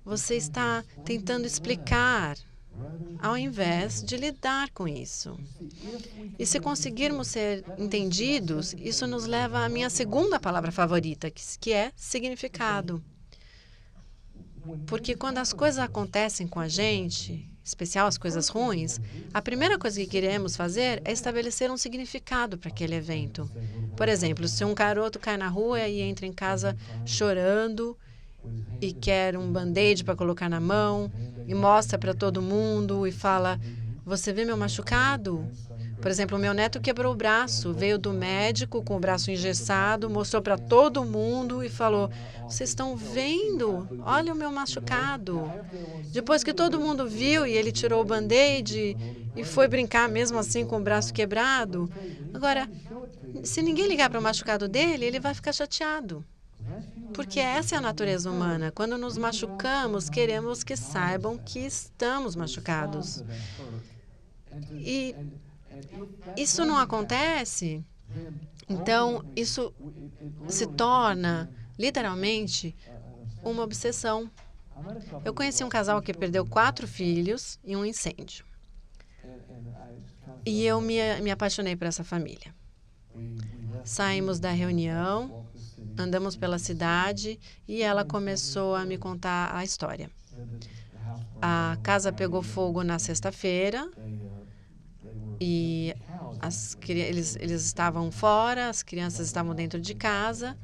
Você está tentando explicar ao invés de lidar com isso. E se conseguirmos ser entendidos, isso nos leva à minha segunda palavra favorita, que é significado. Porque quando as coisas acontecem com a gente, em especial as coisas ruins, a primeira coisa que queremos fazer é estabelecer um significado para aquele evento. Por exemplo, se um garoto cai na rua e entra em casa chorando e quer um band-aid para colocar na mão e mostra para todo mundo e fala: "Você vê meu machucado?" Por exemplo, o meu neto quebrou o braço, veio do médico com o braço engessado, mostrou para todo mundo e falou: "Vocês estão vendo? Olha o meu machucado." Depois que todo mundo viu e ele tirou o band-aid e foi brincar mesmo assim com o braço quebrado. Agora, se ninguém ligar para o machucado dele, ele vai ficar chateado. Porque essa é a natureza humana. Quando nos machucamos, queremos que saibam que estamos machucados. E isso não acontece, então isso se torna, literalmente, uma obsessão. Eu conheci um casal que perdeu 4 filhos em um incêndio. E eu me apaixonei por essa família. Saímos da reunião, andamos pela cidade e ela começou a me contar a história. A casa pegou fogo na sexta-feira e eles estavam fora, as crianças estavam dentro de casa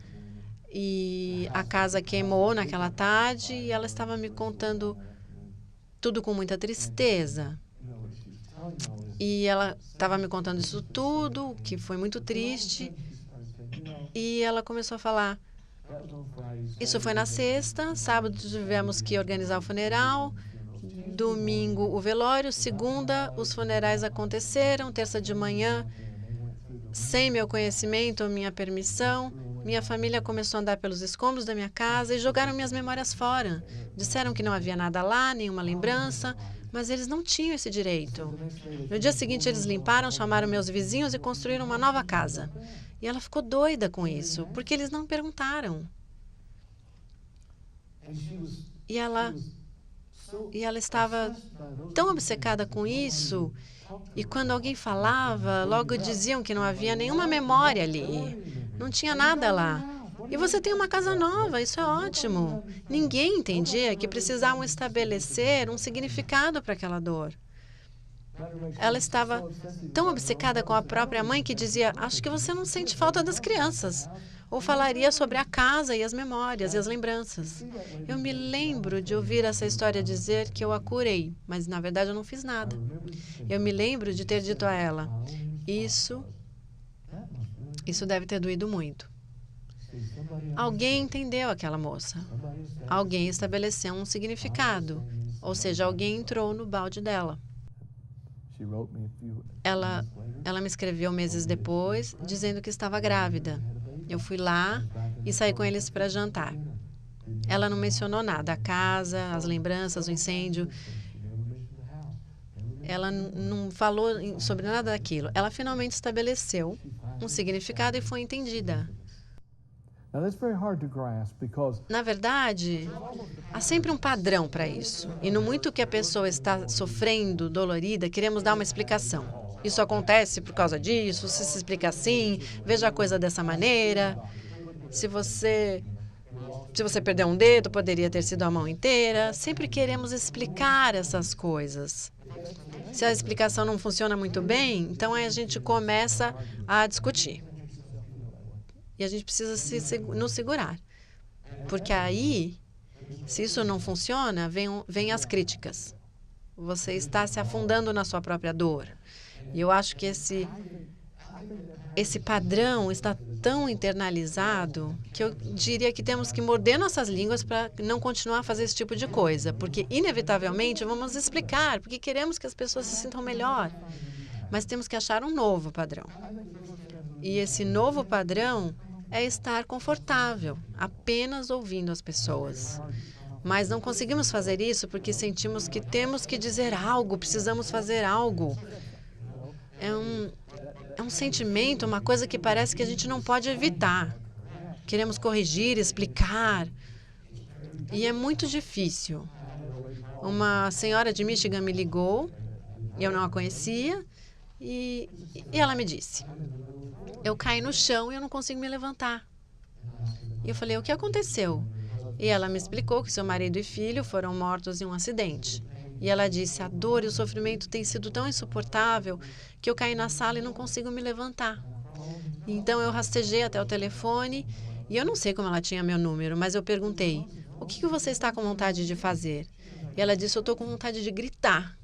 e a casa queimou naquela tarde e ela estava me contando tudo com muita tristeza. E ela estava me contando isso tudo, que foi muito triste. E ela começou a falar: "Isso foi na sexta, sábado tivemos que organizar o funeral, domingo o velório, segunda os funerais aconteceram, terça de manhã, sem meu conhecimento ou minha permissão, minha família começou a andar pelos escombros da minha casa e jogaram minhas memórias fora. Disseram que não havia nada lá, nenhuma lembrança, mas eles não tinham esse direito. No dia seguinte, eles limparam, chamaram meus vizinhos e construíram uma nova casa. E ela ficou doida com isso, porque eles não perguntaram. E ela estava tão obcecada com isso, e quando alguém falava, logo diziam que não havia nenhuma memória ali, não tinha nada lá. E você tem uma casa nova, isso é ótimo. Ninguém entendia que precisavam estabelecer um significado para aquela dor. Ela estava tão obcecada com a própria mãe que dizia: "Acho que você não sente falta das crianças." Ou falaria sobre a casa e as memórias e as lembranças. Eu me lembro de ouvir essa história dizer que eu a curei, mas na verdade eu não fiz nada. Eu me lembro de ter dito a ela: Isso deve ter doído muito." Alguém entendeu aquela moça. Alguém estabeleceu um significado, ou seja, alguém entrou no balde dela. Ela me escreveu meses depois, dizendo que estava grávida. Eu fui lá e saí com eles para jantar. Ela não mencionou nada, a casa, as lembranças, o incêndio. Ela não falou sobre nada daquilo. Ela finalmente estabeleceu um significado e foi entendida. Na verdade, há sempre um padrão para isso. E no muito que a pessoa está sofrendo, dolorida, queremos dar uma explicação. Isso acontece por causa disso, se explica assim, veja a coisa dessa maneira. Se você perdeu um dedo, poderia ter sido a mão inteira. Sempre queremos explicar essas coisas. Se a explicação não funciona muito bem, então aí a gente começa a discutir. E a gente precisa nos segurar. Porque aí, se isso não funciona, vem as críticas. Você está se afundando na sua própria dor. E eu acho que esse padrão está tão internalizado que eu diria que temos que morder nossas línguas para não continuar a fazer esse tipo de coisa. Porque, inevitavelmente, vamos explicar, porque queremos que as pessoas se sintam melhor. Mas temos que achar um novo padrão. E esse novo padrão é estar confortável, apenas ouvindo as pessoas. Mas não conseguimos fazer isso porque sentimos que temos que dizer algo, precisamos fazer algo. É um sentimento, uma coisa que parece que a gente não pode evitar. Queremos corrigir, explicar. E é muito difícil. Uma senhora de Michigan me ligou, eu não a conhecia, e ela me disse: eu caí no chão e eu não consigo me levantar. E eu falei: o que aconteceu? E ela me explicou que seu marido e filho foram mortos em um acidente. E ela disse: a dor e o sofrimento têm sido tão insuportável que eu caí na sala e não consigo me levantar. Então eu rastejei até o telefone e eu não sei como ela tinha meu número, mas eu perguntei: o que você está com vontade de fazer? E ela disse: eu estou com vontade de gritar.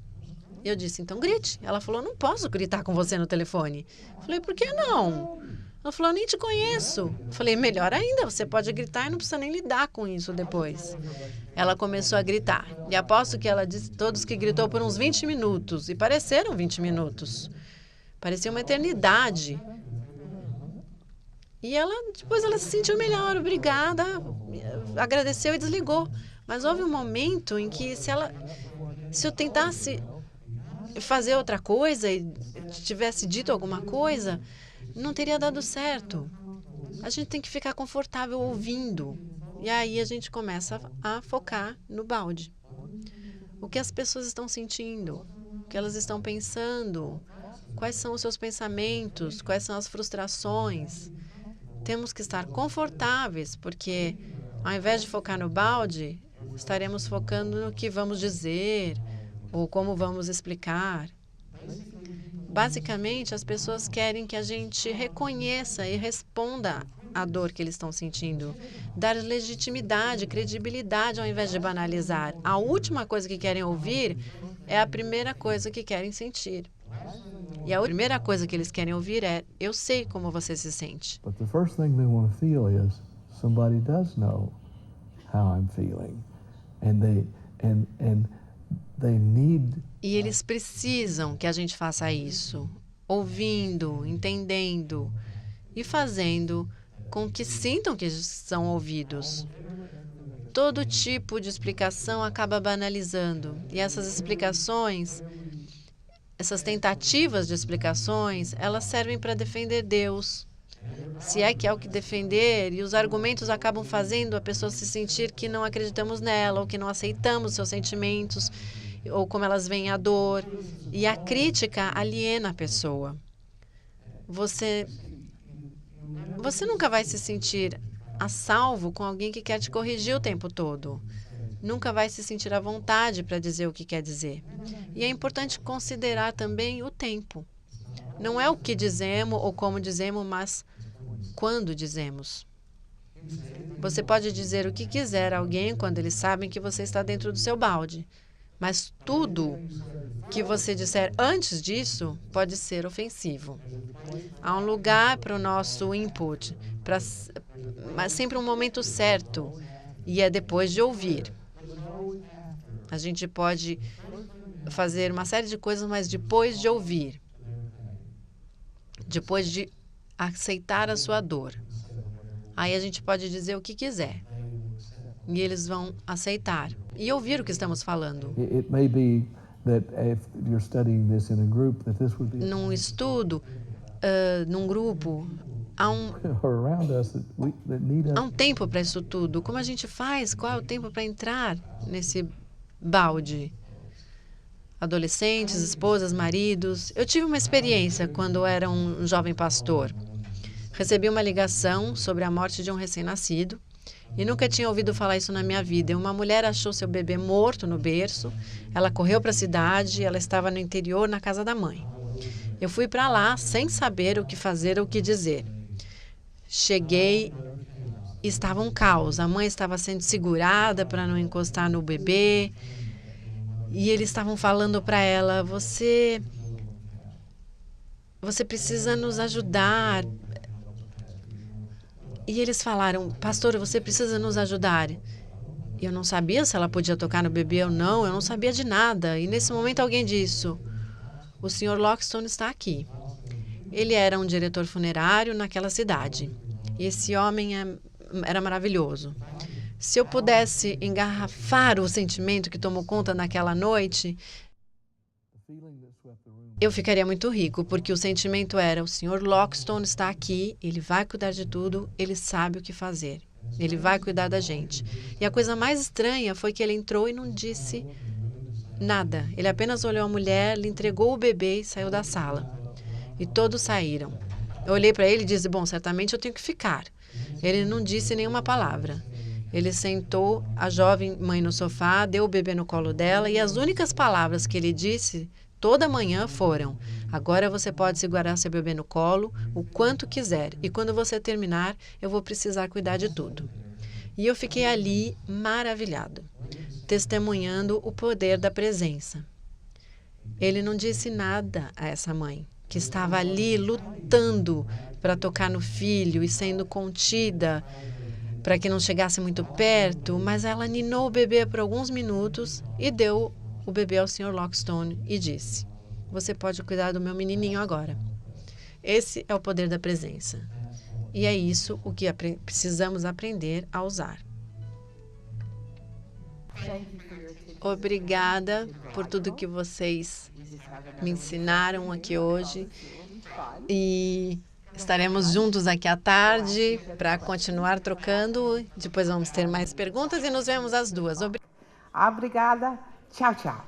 Eu disse: então grite. Ela falou: não posso gritar com você no telefone. Eu falei: por que não? Ela falou: eu nem te conheço. Eu falei: melhor ainda, você pode gritar e não precisa nem lidar com isso depois. Ela começou a gritar. E aposto que ela disse todos que gritou por uns 20 minutos. E pareceram 20 minutos. Parecia uma eternidade. E depois ela se sentiu melhor, obrigada, agradeceu e desligou. Mas houve um momento em que se eu tentasse fazer outra coisa e tivesse dito alguma coisa, não teria dado certo. A gente tem que ficar confortável ouvindo. E aí a gente começa a focar no balde. O que as pessoas estão sentindo, o que elas estão pensando, quais são os seus pensamentos, quais são as frustrações. Temos que estar confortáveis, porque ao invés de focar no balde, estaremos focando no que vamos dizer ou como vamos explicar. Basicamente, as pessoas querem que a gente reconheça e responda à dor que eles estão sentindo. Dar legitimidade, credibilidade, ao invés de banalizar. A última coisa que querem ouvir é a primeira coisa que querem sentir. E a primeira coisa que eles querem ouvir é: eu sei como você se sente. But the first thing they want to feel is somebody does know how I'm feeling, and they need. E eles precisam que a gente faça isso, ouvindo, entendendo e fazendo com que sintam que são ouvidos. Todo tipo de explicação acaba banalizando, e essas explicações, essas tentativas de explicações, elas servem para defender Deus. Se é que é o que defender, e os argumentos acabam fazendo a pessoa se sentir que não acreditamos nela, ou que não aceitamos seus sentimentos, ou como elas veem a dor. E a crítica aliena a pessoa. Você nunca vai se sentir a salvo com alguém que quer te corrigir o tempo todo. Nunca vai se sentir à vontade para dizer o que quer dizer. E é importante considerar também o tempo. Não é o que dizemos ou como dizemos, mas quando dizemos. Você pode dizer o que quiser a alguém quando eles sabem que você está dentro do seu balde. Mas tudo que você disser antes disso pode ser ofensivo. Há um lugar para o nosso input, mas sempre um momento certo, e é depois de ouvir. A gente pode fazer uma série de coisas, mas depois de ouvir. Depois de aceitar a sua dor. Aí a gente pode dizer o que quiser. E eles vão aceitar e ouvir o que estamos falando. It may be that if you're studying this in a group, that this would be Num estudo, num grupo, há around us that need um tempo para isso tudo. Como a gente faz? Qual é o tempo para entrar nesse balde? Adolescentes, esposas, maridos. Eu tive uma experiência quando era um jovem pastor. Recebi uma ligação sobre a morte de um recém-nascido e nunca tinha ouvido falar isso na minha vida. Uma mulher achou seu bebê morto no berço. Ela correu para a cidade, ela estava no interior, na casa da mãe. Eu fui para lá sem saber o que fazer ou o que dizer. Cheguei, estava um caos. A mãe estava sendo segurada para não encostar no bebê. E eles estavam falando para ela: você precisa nos ajudar. E eles falaram: pastor, você precisa nos ajudar. E eu não sabia se ela podia tocar no bebê ou não, eu não sabia de nada. E nesse momento alguém disse: o Sr. Lockstone está aqui. Ele era um diretor funerário naquela cidade. E esse homem era maravilhoso. Se eu pudesse engarrafar o sentimento que tomou conta naquela noite, eu ficaria muito rico, porque o sentimento era: o Sr. Lockstone está aqui, ele vai cuidar de tudo, ele sabe o que fazer, ele vai cuidar da gente. E a coisa mais estranha foi que ele entrou e não disse Nada. Ele apenas olhou a mulher, lhe entregou o bebê e saiu da sala. E todos saíram. Eu olhei para ele e disse, bom, certamente eu tenho que ficar. Ele não disse nenhuma palavra. Ele sentou a jovem mãe no sofá, deu o bebê no colo dela e as únicas palavras que ele disse toda manhã foram: agora você pode segurar seu bebê no colo o quanto quiser e quando você terminar, eu vou precisar cuidar de tudo. E eu fiquei ali maravilhado, testemunhando o poder da presença. Ele não disse nada a essa mãe, que estava ali lutando para tocar no filho e sendo contida para que não chegasse muito perto, mas ela ninou o bebê por alguns minutos e deu o bebê ao Sr. Lockstone e disse: você pode cuidar do meu menininho agora. Esse é o poder da presença. E é isso o que precisamos aprender a usar. Obrigada por tudo que vocês me ensinaram aqui hoje. E estaremos juntos aqui à tarde para continuar trocando. Depois vamos ter mais perguntas e nos vemos às 2. Obrigada. Tchau, tchau.